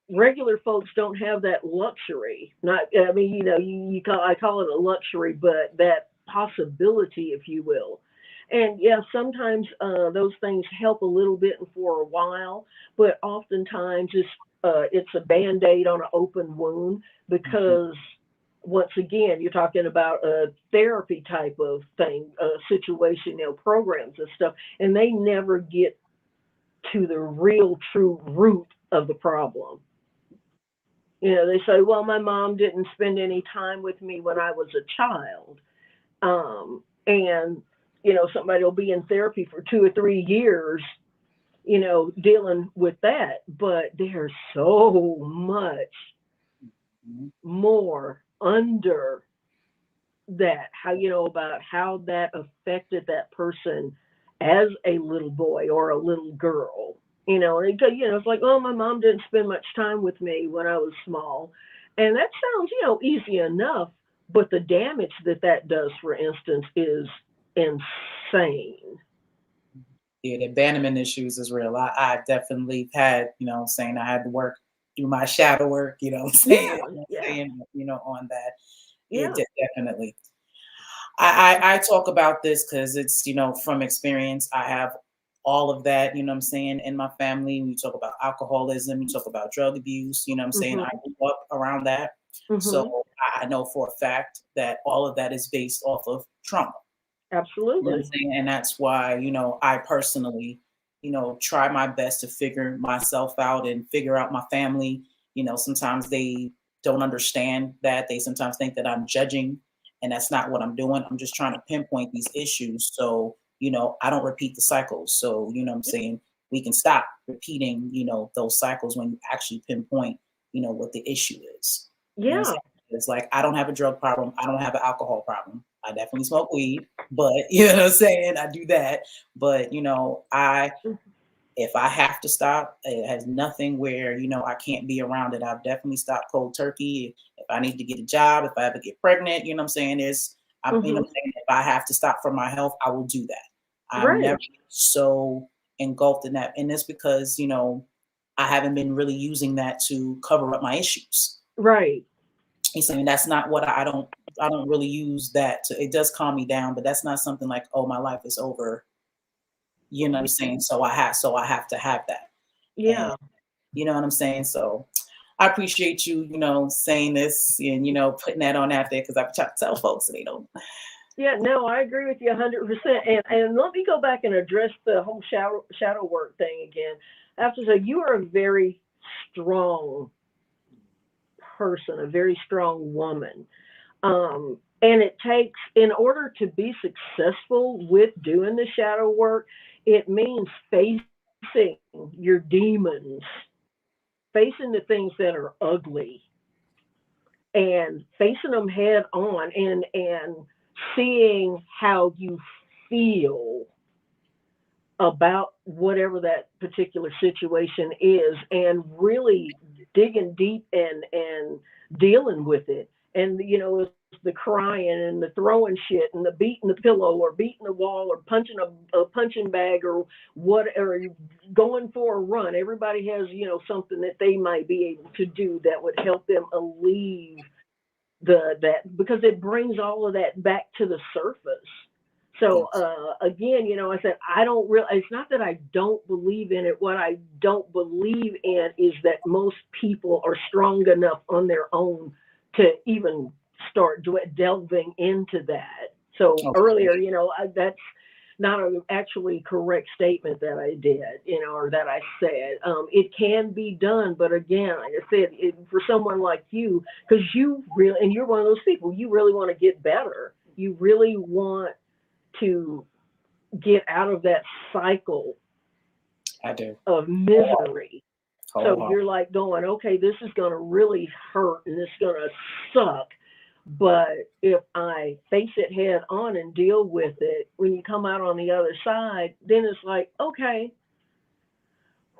regular folks don't have that luxury. Not, I mean, I call it a luxury, but that possibility, if you will. And yeah, sometimes those things help a little bit for a while, but oftentimes it's a band-aid on an open wound, Mhm. because once again, you're talking about a therapy type of thing, situation, programs and stuff, and they never get to the real true root of the problem. You know, they say, well, my mom didn't spend any time with me when I was a child. And, you know, somebody will be in therapy for 2 or 3 years, you know, dealing with that. But there's so much Mhm. more under that, how, you know, about how that affected that person as a little boy or a little girl. You know, and you know, it's like, oh, my mom didn't spend much time with me when I was small, and that sounds, you know, easy enough, but the damage that that does, for instance, is insane. Yeah, the abandonment issues is real. I definitely had, saying I had to work, do my shadow work, Yeah, yeah, saying, on that. Yeah, yeah. definitely. I talk about this because it's, from experience. I have all of that, in my family. We talk about alcoholism, you talk about drug abuse, I Mhm, grew up around that. So mhm. I know for a fact that all of that is based off of trauma. You know what I'm Absolutely. saying? And that's why, I personally, try my best to figure myself out and figure out my family. Sometimes they don't understand that. They sometimes think that I'm judging, and that's not what I'm doing. I'm just trying to pinpoint these issues so, I don't repeat the cycles. So, what I'm saying, we can stop repeating, those cycles when you actually pinpoint, what the issue is. You know what I'm Yeah, saying? It's like I don't have a drug problem. I don't have an alcohol problem. I definitely smoke weed, but you know what I'm saying? I do that. But I if I have to stop, it has nothing where, I can't be around it. I've definitely stopped cold turkey. If I need to get a job, if I ever get pregnant, you know what I'm saying? mhm. What I'm saying? If I have to stop for my health, I will do that. I'm never Right, so engulfed in that. And it's because, I haven't been really using that to cover up my issues. right. He's saying that's not what I don't really use that to, it does calm me down, but that's not something like, oh, my life is over. You know what I'm saying? So I have to have that. And Yeah. you know what I'm saying? So I appreciate you, saying this and putting that on out there because I've tried to tell folks and they don't. Yeah, no, I agree with you 100%. And let me go back and address the whole shadow work thing again. I have to say, you are a very strong person, a very strong woman. And it takes, in order to be successful with doing the shadow work, it means facing your demons, facing the things that are ugly, and facing them head on, and seeing how you feel about whatever that particular situation is, and really digging deep and dealing with it. And you know, it's the crying and the throwing shit and the beating the pillow or beating the wall or punching a punching bag or whatever, going for a run. Everybody has, you know, something that they might be able to do that would help them alleviate that, because it brings all of that back to the surface. So Yes. again, you know, I said I don't really. It's not that I don't believe in it. What I don't believe in is that most people are strong enough on their own to even start delving into that. So Okay. earlier, you know, that's not an actually correct statement that I did, you know, or that I said. It can be done, but again, like I said, for someone like you, because you really, and you're one of those people, you really want to get better. You really want to get out of that cycle I do. of misery. So Wholehearted. you're like going, okay, this is going to really hurt and this is going to suck. But if I face it head on and deal with it, when you come out on the other side, then it's like, okay,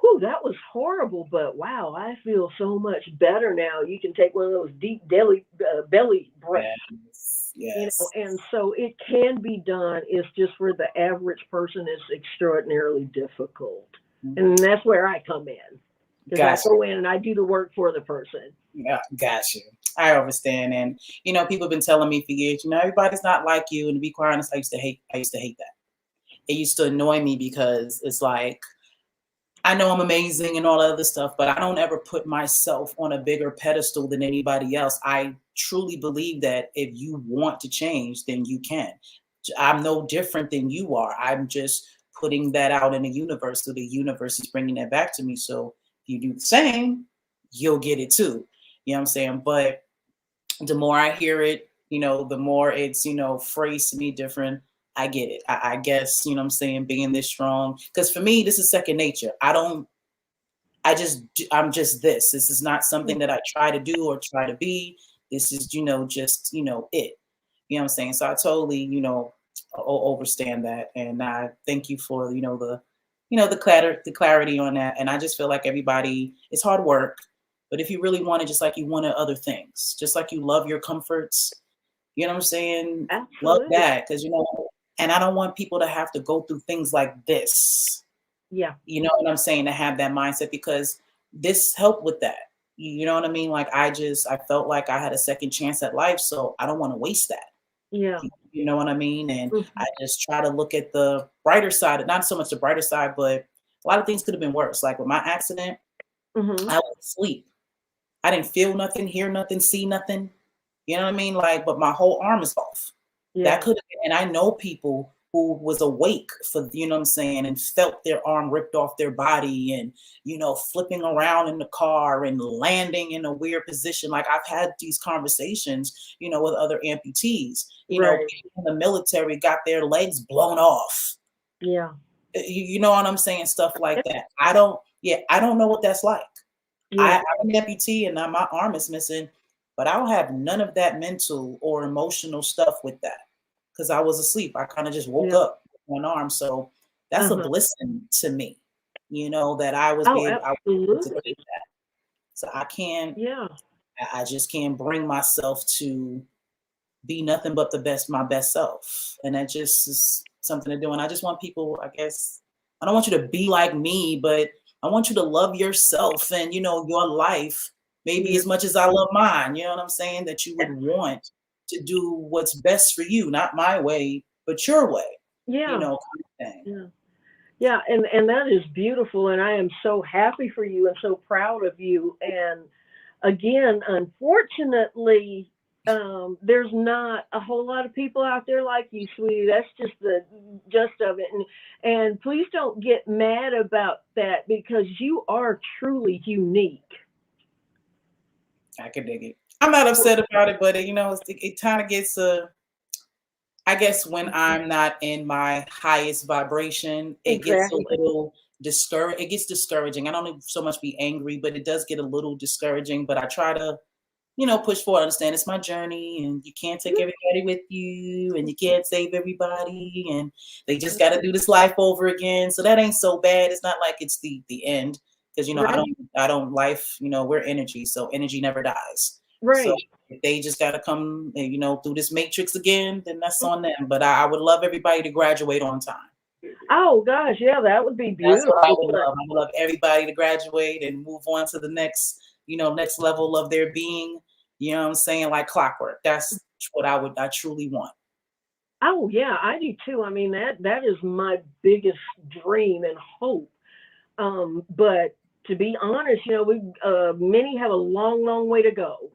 whew, that was horrible, but wow, I feel so much better now. You can take one of those deep belly breaths, Yes. you know, Yes. and so it can be done. It's just for the average person, it's extraordinarily difficult. Mhm. And that's where I come in, because I Gotcha. go in and I do the work for the person. Yeah, gotcha. I understand. And people have been telling me for years, everybody's not like you. And to be quite honest, I used to hate that. It used to annoy me because it's like I know I'm amazing and all that other stuff, but I don't ever put myself on a bigger pedestal than anybody else. I truly believe that if you want to change, then you can. I'm no different than you are. I'm just putting that out in the universe, so the universe is bringing that back to me. So if you do the same, you'll get it too. You know what I'm saying? But the more I hear it, the more it's, phrased to me different. I get it. I guess, what I'm saying, being this strong. Because for me, this is second nature. I'm just this. This is not something that I try to do or try to be. This is, just, it. You know what I'm saying? So I totally, overstand that. And I thank you for, the clarity on that. And I just feel like everybody, it's hard work. But if you really want it, just like you wanted other things, just like you love your comforts, you know what I'm saying? Love Absolutely. that. Because, and I don't want people to have to go through things like this. Yeah. You know what I'm saying? To have that mindset, because this helped with that. You know what I mean? Like I felt like I had a second chance at life. So I don't want to waste that. Yeah. You know what I mean? And Mm-hmm. I just try to look at the brighter side, not so much the brighter side, but a lot of things could have been worse. Like with my accident, Mm-hmm. I was asleep. I didn't feel nothing, hear nothing, see nothing. You know what I mean? Like, but my whole arm is off. Yeah. That could have been, and I know people who was awake for, you know what I'm saying, and felt their arm ripped off their body and, flipping around in the car and landing in a weird position. Like I've had these conversations, with other amputees, Right. people in the military got their legs blown off. Yeah. You know what I'm saying? Stuff like that. I don't know what that's like. Yeah. I'm an amputee and my arm is missing, but I don't have none of that mental or emotional stuff with that because I was asleep. I kind of just woke up with one arm. So that's a blessing to me, that I was Oh, able to absolutely. get that. So I can't, Yeah. I just can't bring myself to be nothing but my best self. And that just is something to do. And I just want people, I guess, I don't want you to be like me, but I want you to love yourself and, your life, maybe Yeah. as much as I love mine. You know what I'm saying? That you would want to do what's best for you, not my way, but your way, Yeah. kind of thing. Yeah. Yeah, and that is beautiful, and I am so happy for you and so proud of you. And again, unfortunately, there's not a whole lot of people out there like you, sweetie. That's just the gist of it. And please don't get mad about that because you are truly unique. I can dig it. I'm not upset about it, but it kind of gets I guess when I'm not in my highest vibration, it gets a Exactly. little discouraged. It gets discouraging. I don't even so much be angry, but it does get a little discouraging. But I try to, push forward. Understand it's my journey, and you can't take everybody with you, and you can't save everybody, and they just got to do this life over again. So that ain't so bad. It's not like it's the end, because Right. I don't life. We're energy, so energy never dies. So Right. if they just got to come, through this matrix again, then that's on them. But I would love everybody to graduate on time. Oh gosh, yeah, that would be That's what I beautiful. would love. I would love everybody to graduate and move on to the next, next level of their being. You know what I'm saying? Like clockwork. That's what I truly want. Oh yeah, I do too. I mean that is my biggest dream and hope. But to be honest, we many have a long, long way to go,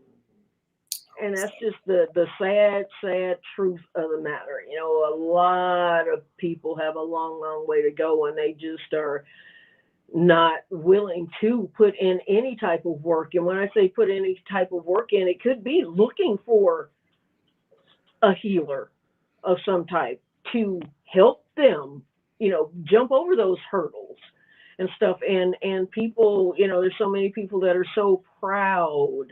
and that's just the sad, sad truth of the matter. A lot of people have a long, long way to go, and they just are not willing to put in any type of work. And when I say put any type of work in, it could be looking for a healer of some type to help them, jump over those hurdles and stuff. And people, there's so many people that are so proud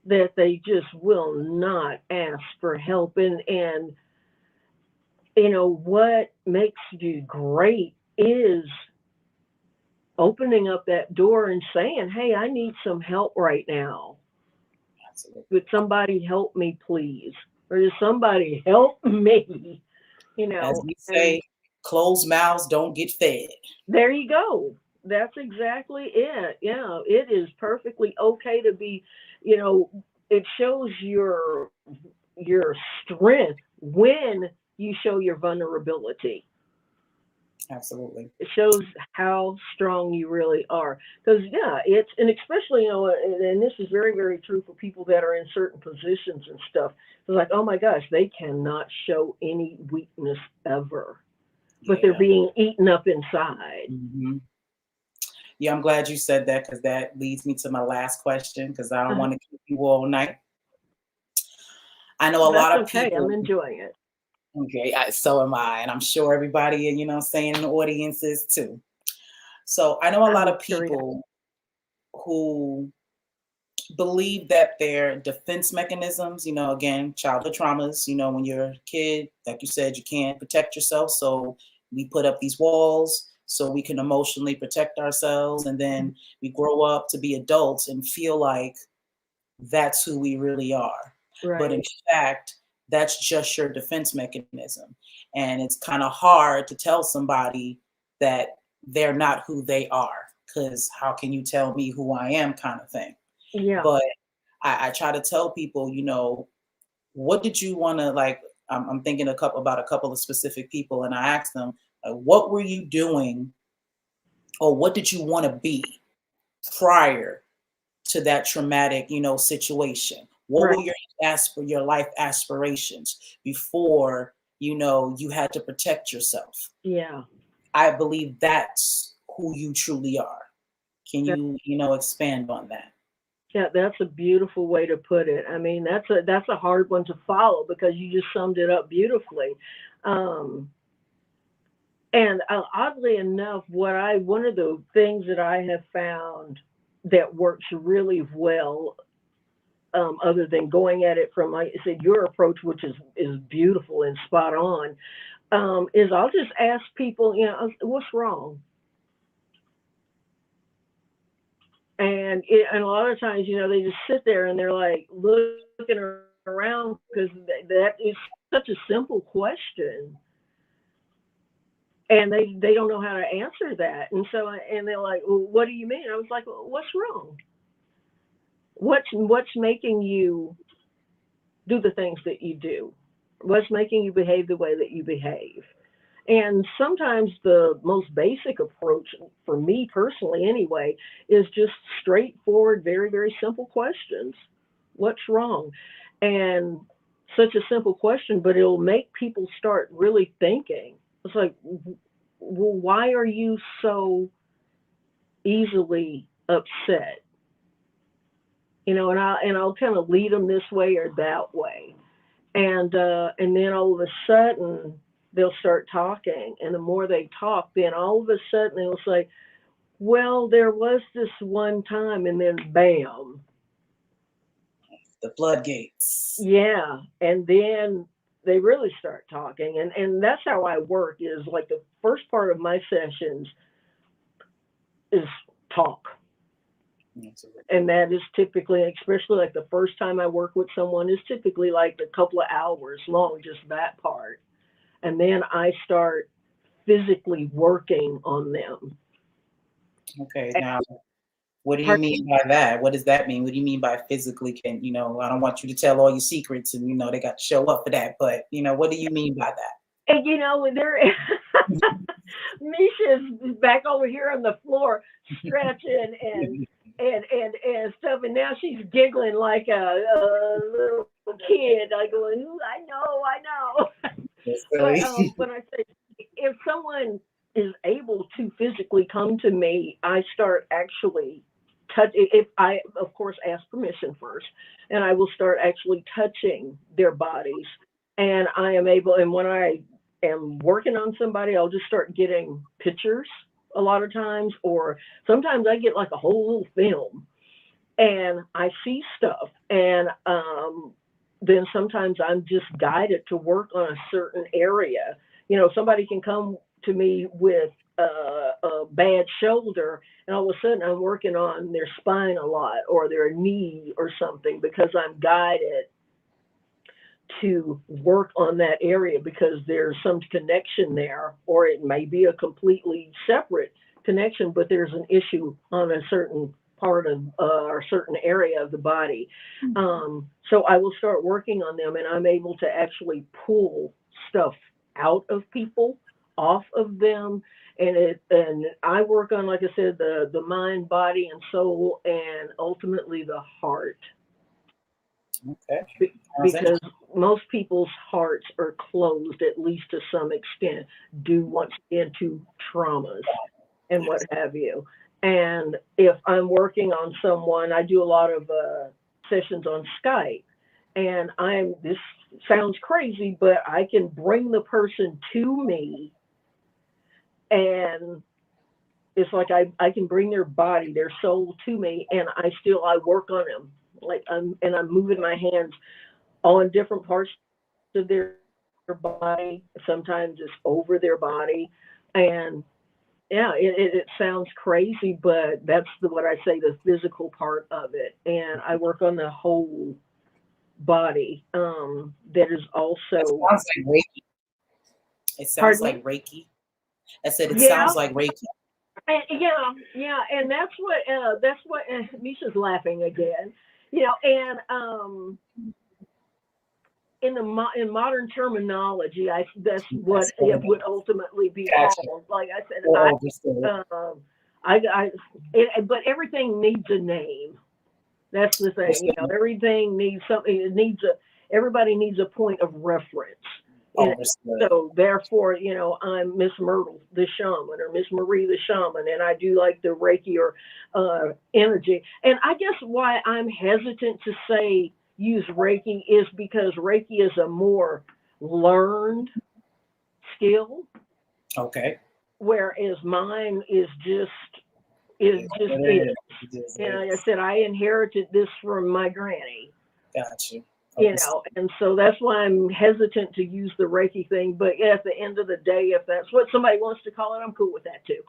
that they just will not ask for help. And what makes you great is opening up that door and saying, "Hey, I need some help right now. Absolutely. Would somebody help me, please? Or does somebody help me?" As we And say, closed mouths don't get fed. there you go. That's exactly it. Yeah, it is perfectly okay to be, it shows your strength when you show your vulnerability. Absolutely. It shows how strong you really are. Because yeah, and especially and this is very, very true for people that are in certain positions and stuff. It's like, oh my gosh, they cannot show any weakness ever, but they're Yeah. being eaten up inside. Mm-hmm. Yeah, I'm glad you said that because that leads me to my last question because I don't Uh-huh. want to keep you all night. I know a That's lot of okay. I'm people. enjoying it. Okay, so am I, and I'm sure everybody, saying in the audience is too. So I know a lot I'm of sure. Yeah. people who believe that their defense mechanisms, again, childhood traumas, when you're a kid, like you said, you can't protect yourself. So we put up these walls so we can emotionally protect ourselves. And then we grow up to be adults and feel like that's who we really are. But in Right. fact, that's just your defense mechanism. And it's kind of hard to tell somebody that they're not who they are, because how can you tell me who I am, kind of thing. Yeah. But I try to tell people, what did you want to like? I'm thinking about a couple of specific people, and I asked them, what were you doing, or what did you want to be prior to that traumatic, situation? What Right. were your life aspirations before, you had to protect yourself? Yeah. I believe that's who you truly are. Can That, you, expand on that? yeah. That's a beautiful way to put it. I mean, that's a hard one to follow because you just summed it up beautifully. Um, and oddly enough, one of the things that I have found that works really well, other than going at it from, like I said, your approach, which is beautiful and spot on, is I'll just ask people, what's wrong? And a lot of times, they just sit there and they're like looking around because that is such a simple question, and they don't know how to answer that. And they're like, well, what do you mean? I was like, well, what's wrong? What's making you do the things that you do? What's making you behave the way that you behave? And sometimes the most basic approach, for me personally anyway, is just straightforward, very, very simple questions. What's wrong? And such a simple question, but it'll make people start really thinking. It's like, well, why are you so easily upset? And I'll kind of lead them this way or that way. And then all of a sudden they'll start talking, and the more they talk, then all of a sudden they'll say, well, there was this one time, and then bam. The floodgates. Yeah. And then they really start talking, and that's how I work. Is like the first part of my sessions is talk. Absolutely. And that is typically, especially like the first time I work with someone, is typically like a couple of hours long, just that part. And then I start physically working on them. Okay, now what do you mean by that? What does that mean? What do you mean by physically can, I don't want you to tell all your secrets and, they got to show up for that. But, what do you mean by that? And there, Misha's back over here on the floor stretching and stuff, and now she's giggling like a little kid. I go, "Ooh, I know." But when I say, if someone is able to physically come to me, I start actually touch. If I, of course, ask permission first, and I will start actually touching their bodies, and I am able. And when I am working on somebody, I'll just start getting pictures a lot of times, or sometimes I get like a whole little film, and I see stuff, and then sometimes I'm just guided to work on a certain area. Somebody can come to me with a bad shoulder, and all of a sudden I'm working on their spine a lot, or their knee or something, because I'm guided to work on that area because there's some connection there, or it may be a completely separate connection, but there's an issue on a certain part of or certain area of the body. So I will start working on them, and I'm able to actually pull stuff out of people, off of them. And I work on, like I said, the mind, body, and soul, and ultimately the heart. Okay. Because most people's hearts are closed, at least to some extent, due once again to traumas. and what have you. And if I'm working on someone, I do a lot of sessions on Skype. And this sounds crazy, but I can bring the person to me, and it's like I can bring their body, their soul to me, and I work on them. Like I'm moving my hands on different parts of their body. Sometimes it's over their body. And yeah, it sounds crazy, but that's what I say, the physical part of it. And I work on the whole body. That is also. It sounds like Reiki. It sounds Pardon me? like Reiki. I said it Yeah. sounds like Reiki. Yeah, and that's what Misha's laughing again. And in modern terminology, that's what it would ultimately be called. Like I said, but everything needs a name. That's the thing. Everything needs something. Everybody needs a point of reference. So therefore, I'm Miss Myrtle, the shaman, or Miss Marie, the shaman, and I do like the Reiki or energy. And I guess why I'm hesitant to say use Reiki is because Reiki is a more learned skill. Okay. Whereas mine is just it. Like I said, I inherited this from my granny. Gotcha. And so that's why I'm hesitant to use the Reiki thing. But at the end of the day, if that's what somebody wants to call it, I'm cool with that too.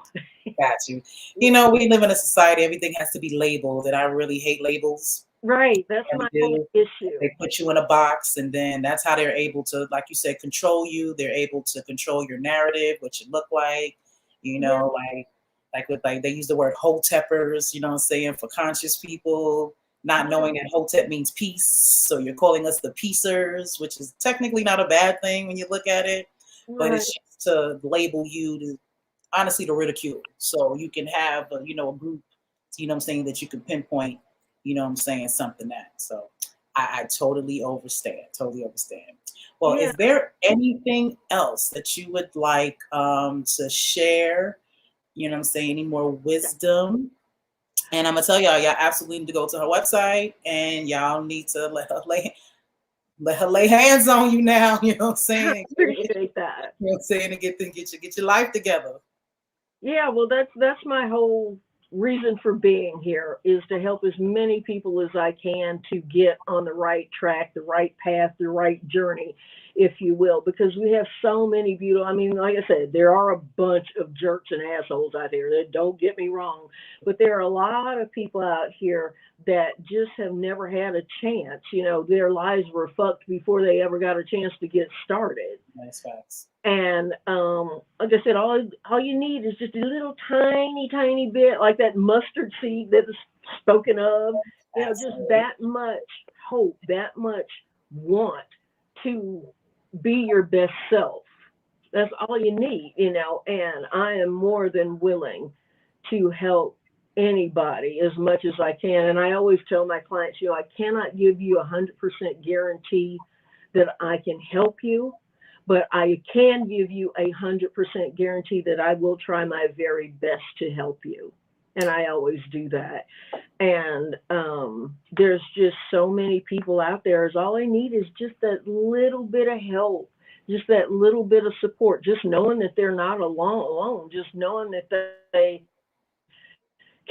Got you. We live in a society, everything has to be labeled, and I really hate labels. Right. That's my whole issue. They put you in a box, and then that's how they're able to, like you said, control you. They're able to control your narrative, what you look like, like they use the word hoteppers, what I'm saying, for conscious people. Not knowing that Hotep means peace. So you're calling us the peacers, which is technically not a bad thing when you look at it, but it's just to label you to ridicule. So you can have, a group, that you can pinpoint, something at. So I totally understand. Well, is there anything else that you would like to share? Any more wisdom? And I'm gonna tell y'all absolutely need to go to her website, and y'all need to let her lay hands on you now. You know what I'm saying? I appreciate that. You know what I'm saying? And get your life together. Yeah, well, that's my whole reason for being here, is to help as many people as I can to get on the right track, the right path, the right journey, if you will, because we have so many beautiful, like I said, there are a bunch of jerks and assholes out there, that don't get me wrong, but there are a lot of people out here that just have never had a chance. Their lives were fucked before they ever got a chance to get started. Nice facts. And like I said, all you need is just a little tiny bit, like that mustard seed that is spoken of. Just that much hope, that much want to be your best self. That's all you need, and I am more than willing to help anybody as much as I can. And I always tell my clients, I cannot give you 100% guarantee that I can help you, but I can give you 100% guarantee that I will try my very best to help you. And I always do that. And there's just so many people out there. All I need is just that little bit of help, just that little bit of support, just knowing that they're not alone, just knowing that they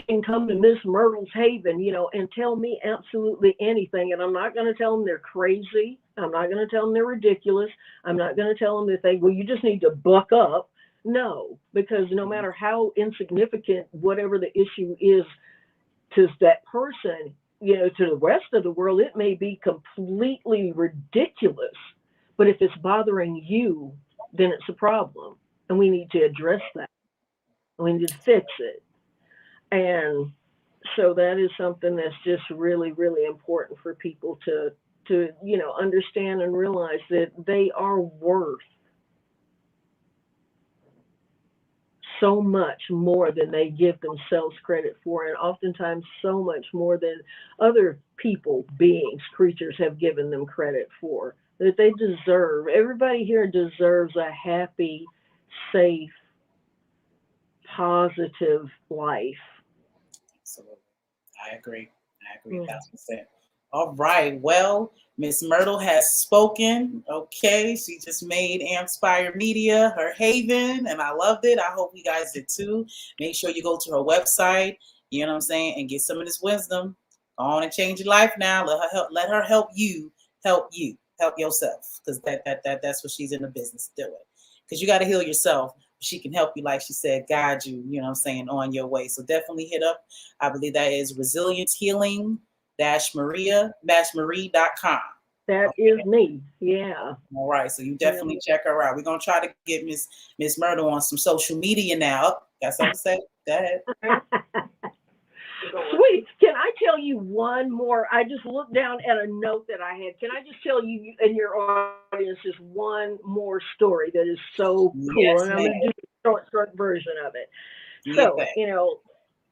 can come to Miss Myrtle's Haven, and tell me absolutely anything. And I'm not going to tell them they're crazy. I'm not going to tell them they're ridiculous. I'm not going to tell them that you just need to buck up. No, because no matter how insignificant whatever the issue is to that person, to the rest of the world, it may be completely ridiculous. But if it's bothering you, then it's a problem. And we need to address that. We need to fix it. And so that is something that's just really, really important for people to understand and realize that they are worth so much more than they give themselves credit for, and oftentimes so much more than other people, beings, creatures have given them credit for, that they deserve. Everybody here deserves a happy, safe, positive life. Absolutely. I agree. I agree 1,000%. All right. Well, Miss Myrtle has spoken. Okay. She just made Ampspire Media her haven, and I loved it. I hope you guys did too. Make sure you go to her website, you know what I'm saying, and get some of this wisdom. Go on and change your life now. Let her help you help yourself. Because that's what she's in the business of doing. Because you got to heal yourself. She can help you, like she said, guide you, you know what I'm saying, on your way. So definitely hit up. I believe that is resiliencehealing-marie.com. That is me. Yeah. All right. So you definitely check her out. We're going to try to get Miss Myrtle on some social media now. Got something to say? Go ahead. Sweet. Can I tell you one more? I just looked down at a note that I had. Can I just tell you and your audience just one more story that is so cool? Yes, and I'm going to do a short version of it. Yes, So,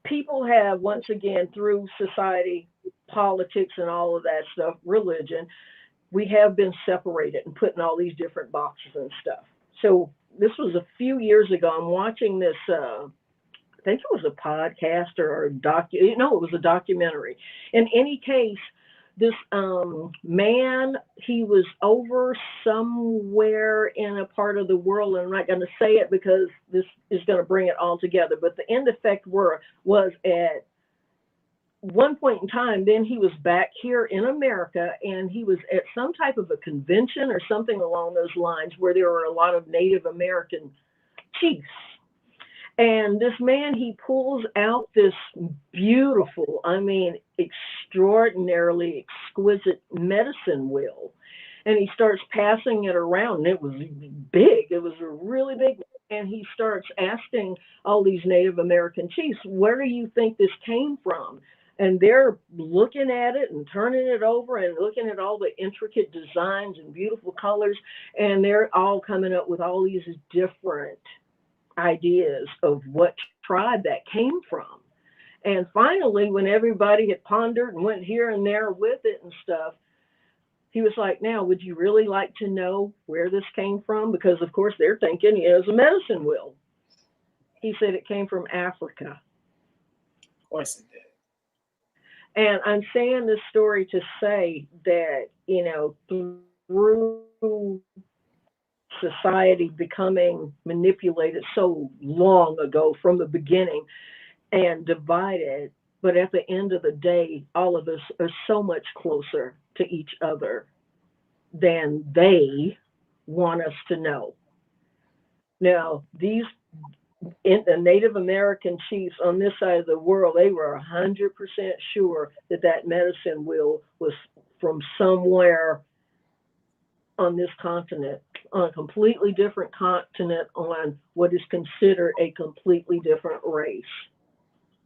people have, once again, through society, politics, and all of that stuff, religion, we have been separated and put in all these different boxes and stuff. So this was a few years ago. I'm watching this, I think it was a podcast or a it was a documentary. In any case, this man, he was over somewhere in a part of the world, and I'm not going to say it because this is going to bring it all together, but the end effect was at one point in time, then he was back here in America, and he was at some type of a convention or something along those lines where there were a lot of Native American chiefs. And this man, he pulls out this beautiful, extraordinarily exquisite medicine wheel, and he starts passing it around. And it was big. It was a really big. And he starts asking all these Native American chiefs, where do you think this came from? And they're looking at it and turning it over and looking at all the intricate designs and beautiful colors. And they're all coming up with all these different ideas of what tribe that came from. And finally, when everybody had pondered and went here and there with it and stuff, he was like, now, would you really like to know where this came from? Because, of course, they're thinking it was a medicine wheel. He said it came from Africa. Of course it did. And I'm saying this story to say that, through society becoming manipulated so long ago from the beginning and divided, but at the end of the day, all of us are so much closer to each other than they want us to know. Now, these the Native American chiefs on this side of the world, they were 100% sure that medicine wheel was from somewhere on this continent, on a completely different continent, on what is considered a completely different race.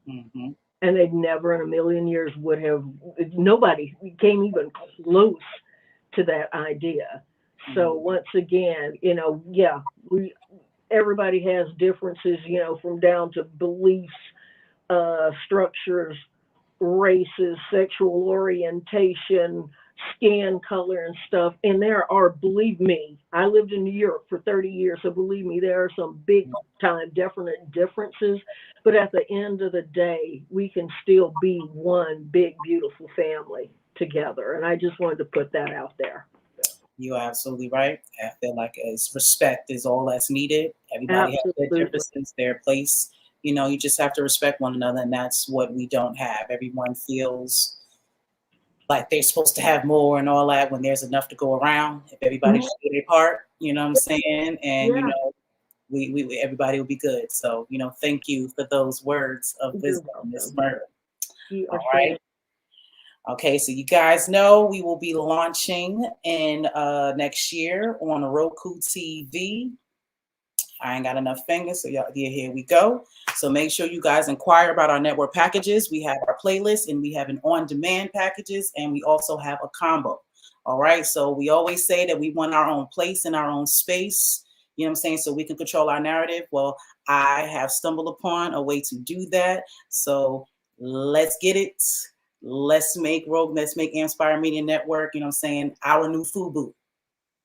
Mm-hmm. And they never in a million years would have, nobody came even close to that idea. Mm-hmm. So once again, everybody has differences, from down to beliefs, structures, races, sexual orientation, skin color and stuff. And there are, believe me, I lived in Europe for 30 years, so believe me, there are some big time definite differences. But at the end of the day, we can still be one big, beautiful family together. And I just wanted to put that out there. You're absolutely right. I feel like respect is all that's needed. Everybody has their differences, their place. You just have to respect one another, and that's what we don't have. Everyone feels like they're supposed to have more and all that when there's enough to go around. If everybody should do their part, you know what I'm saying? And, we everybody will be good. So, thank you for those words of wisdom, Miss Myrtle. All right. Okay, so you guys know we will be launching in next year on Roku TV. I ain't got enough fingers, so here we go. So make sure you guys inquire about our network packages. We have our playlist, and we have an on-demand packages, and we also have a combo. All right, so we always say that we want our own place and our own space, you know what I'm saying, so we can control our narrative. Well, I have stumbled upon a way to do that. So let's get it. Let's make Ampspire Media Network, you know what I'm saying, our new FUBU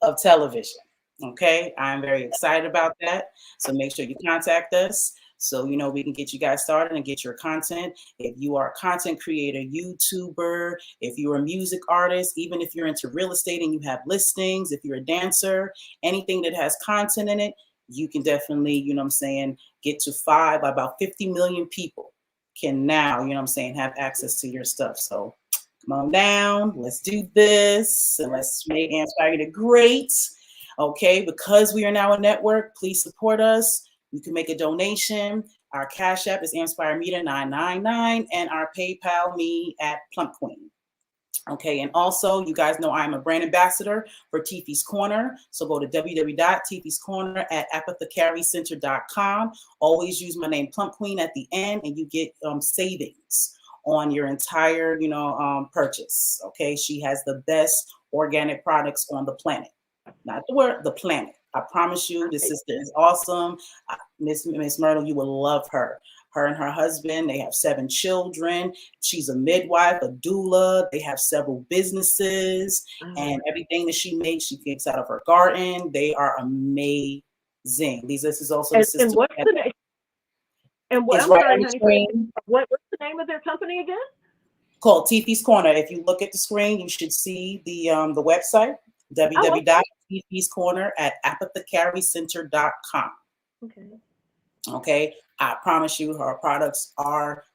of television. Okay, I'm very excited about that. So make sure you contact us. So, we can get you guys started and get your content. If you are a content creator, YouTuber, if you're a music artist, even if you're into real estate and you have listings, if you're a dancer, anything that has content in it, you can definitely, get to about 50 million people can now, have access to your stuff. So come on down, let's do this, and let's make AMPspire great. Okay, because we are now a network, please support us. You can make a donation. Our Cash App is AMPspire 999, and our PayPal me at Plump Queen. Okay, and also, you guys know I'm a brand ambassador for Tifi's Corner. So go to www.tifiscorner@apothecarycenter.com. Always use my name Plump Queen at the end, and you get savings on your entire, purchase. Okay, she has the best organic products on the planet. Not the word, the planet. I promise you, this sister is awesome. Miss Myrtle, you will love her. Her and her husband, they have 7 children. She's a midwife, a doula. They have several businesses, and everything that she makes, she gets out of her garden. They are amazing. This is also the sister. And what's the name? And what, I'm right sorry, honey, what's the name of their company again? Called Tifi's Corner. If you look at the screen, you should see the website, www.tifiscorner@apothecarycenter.com. Okay. I promise you, her products are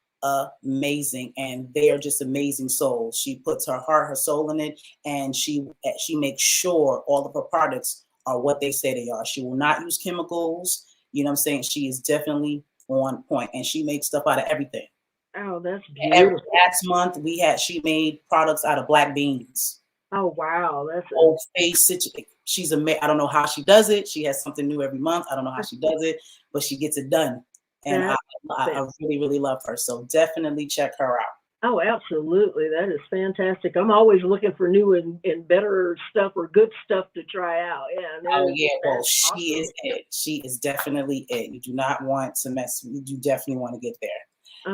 amazing, and they are just amazing souls. She puts her heart, her soul in it, and she makes sure all of her products are what they say they are. She will not use chemicals. You know what I'm saying? She is definitely on point, and she makes stuff out of everything. Oh, that's beautiful. Last month she made products out of black beans. Oh, wow. That's old face situation. She's I don't know how she does it. She has something new every month. I don't know how she does it, but she gets it done. And I really, really love her. So definitely check her out. Oh, absolutely. That is fantastic. I'm always looking for new and better stuff or good stuff to try out. Yeah. Oh, yeah. Well, she is it. She is definitely it. You do not want to mess. You do definitely want to get there.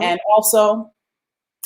And also,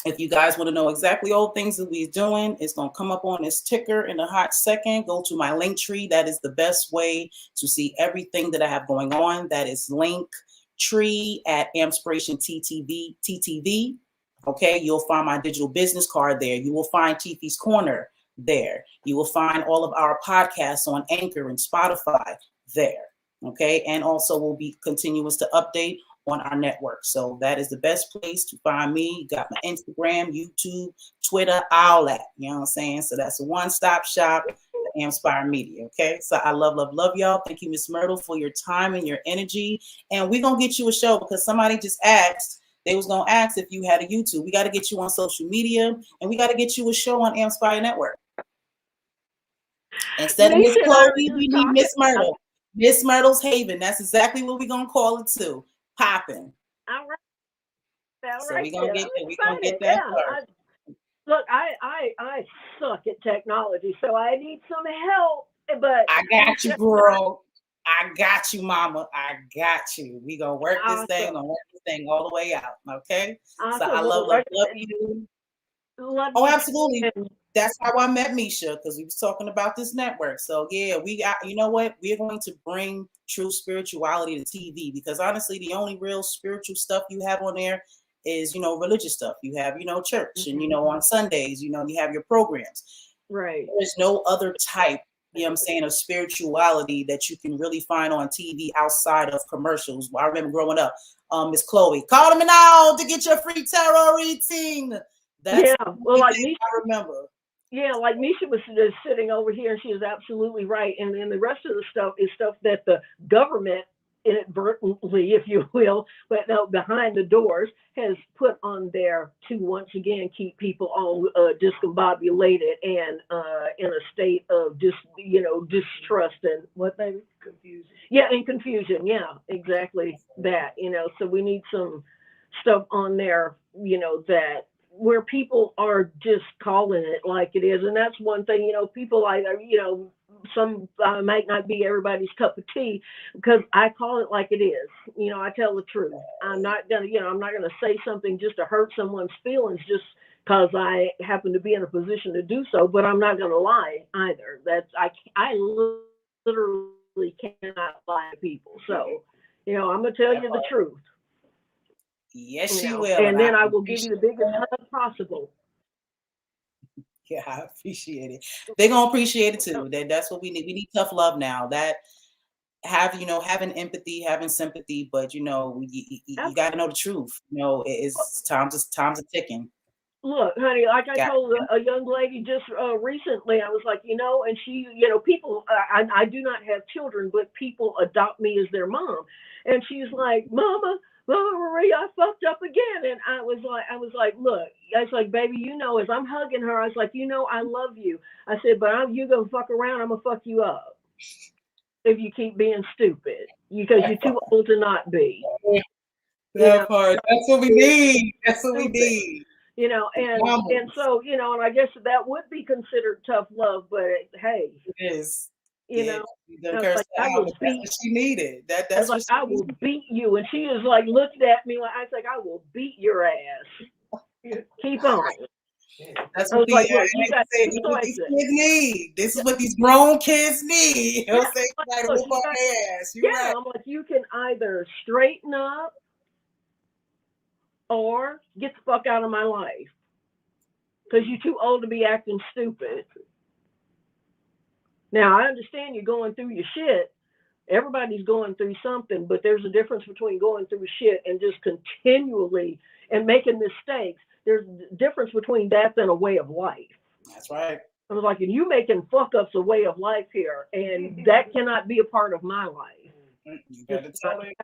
if you guys want to know exactly all things that we're doing, it's going to come up on this ticker in a hot second. Go to my link tree. That is the best way to see everything that I have going on. That is Linktree at AMPspirationTTV. Okay, you'll find my digital business card there. You will find Tifi's Corner there. You will find all of our podcasts on Anchor and Spotify there. Okay, and also we'll be continuous to update on our network. So that is the best place to find me. You got my Instagram, YouTube, Twitter, all that. You know what I'm saying? So that's a one-stop shop, AMPspire Media. Okay. So I love y'all. Thank you, Miss Myrtle, for your time and your energy. And we're gonna get you a show because somebody just asked. They was gonna ask if you had a YouTube. We got to get you on social media, and we got to get you a show on AMPspire Network. Instead of Miss Chloe, we need Miss Myrtle. Miss Myrtle's Haven. That's exactly what we're gonna call it too. Popping. All right. So we're gonna get that. Look, I suck at technology, so I need some help. But I got you, girl. I got you, mama. I got you. We gonna work this thing. Gonna work this thing all the way out. Okay. Awesome. So I love you. Oh, absolutely. That's how I met Misha, because we was talking about this network. So yeah, we got, you know what? We're going to bring true spirituality to TV, because honestly, the only real spiritual stuff you have on there is, religious stuff. You have, church, and, on Sundays, you have your programs. Right. There's no other type, of spirituality that you can really find on TV outside of commercials. I remember growing up, Miss Chloe, call me now to get your free tarot reading. That's well, like me, I remember. Yeah, like Misha was just sitting over here, and she is absolutely right. And then the rest of the stuff is stuff that the government inadvertently, if you will, but no, behind the doors, has put on there to once again keep people all discombobulated and in a state of distrust and what they confusion. Yeah, and confusion. Yeah, exactly that. So we need some stuff on there, that where people are just calling it like it is. And that's one thing, people like, some might not be everybody's cup of tea, because I call it like it is. I tell the truth. I'm not gonna say something just to hurt someone's feelings just because I happen to be in a position to do so, but I'm not gonna lie either. I literally cannot lie to people. So, I'm gonna tell you the truth. Yes, You she know, will. and And I then I will give you appreciate the biggest hug possible. Yeah, I appreciate it. They're gonna appreciate it too. That's what we need. We need tough love now. That having empathy, having sympathy, but you got to know the truth. It's time's a ticking. Look, honey, like I Got told a young lady just recently, I was like, and she, people, I do not have children, but people adopt me as their mom. And she's like, Mama Marie, I fucked up again. And I was like, look, I was like, baby, as I'm hugging her, I was like, I love you. I said, but you gonna fuck around, I'm gonna fuck you up if you keep being stupid because you're too old to not be. That part. That's what we need. That's what we Stupid. need. And so, and I guess that would be considered tough love, but hey, it is. I was like, I will that's what she needed. That's what I will beat you. And she is like, looked at me like, I was like, I will beat your ass. Keep on. That's I what was like, look, you got two these choices. kids need. This is what these grown kids need. Yeah, Say, like, whoop on their ass. You're right. I'm like, you can either straighten up or get the fuck out of my life because you're too old to be acting stupid. Now, I understand you're going through your shit. Everybody's going through something, but there's a difference between going through shit and just continually and making mistakes. There's a difference between that and a way of life. That's right. I was like, and you making fuck ups a way of life here, and that cannot be a part of my life. You better tell it.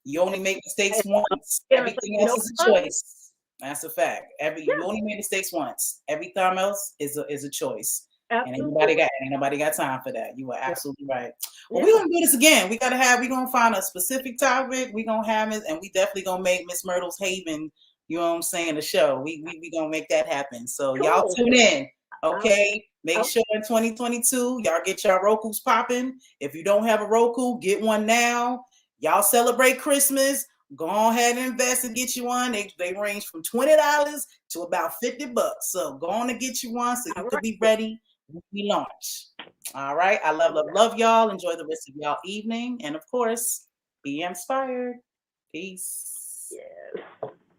You only make mistakes once. Everything else is a choice. That's a fact. You only make mistakes once. Everything else is a choice. Absolutely. And ain't nobody got time for that. You are absolutely right. Well, we're gonna do this again. We're gonna find a specific topic. We're gonna have it, and we definitely gonna make Miss Myrtle's Haven, you know what I'm saying, the show. We gonna make that happen. So cool. Y'all tune in. Okay. Make sure in 2022, y'all get your Rokus popping. If you don't have a Roku, get one now. Y'all celebrate Christmas. Go ahead and invest and get you one. They range from $20 to about $50. So go on and get you one so you can be ready when we launch. All right. I love y'all. Enjoy the rest of y'all evening. And of course, be inspired. Peace. Yes.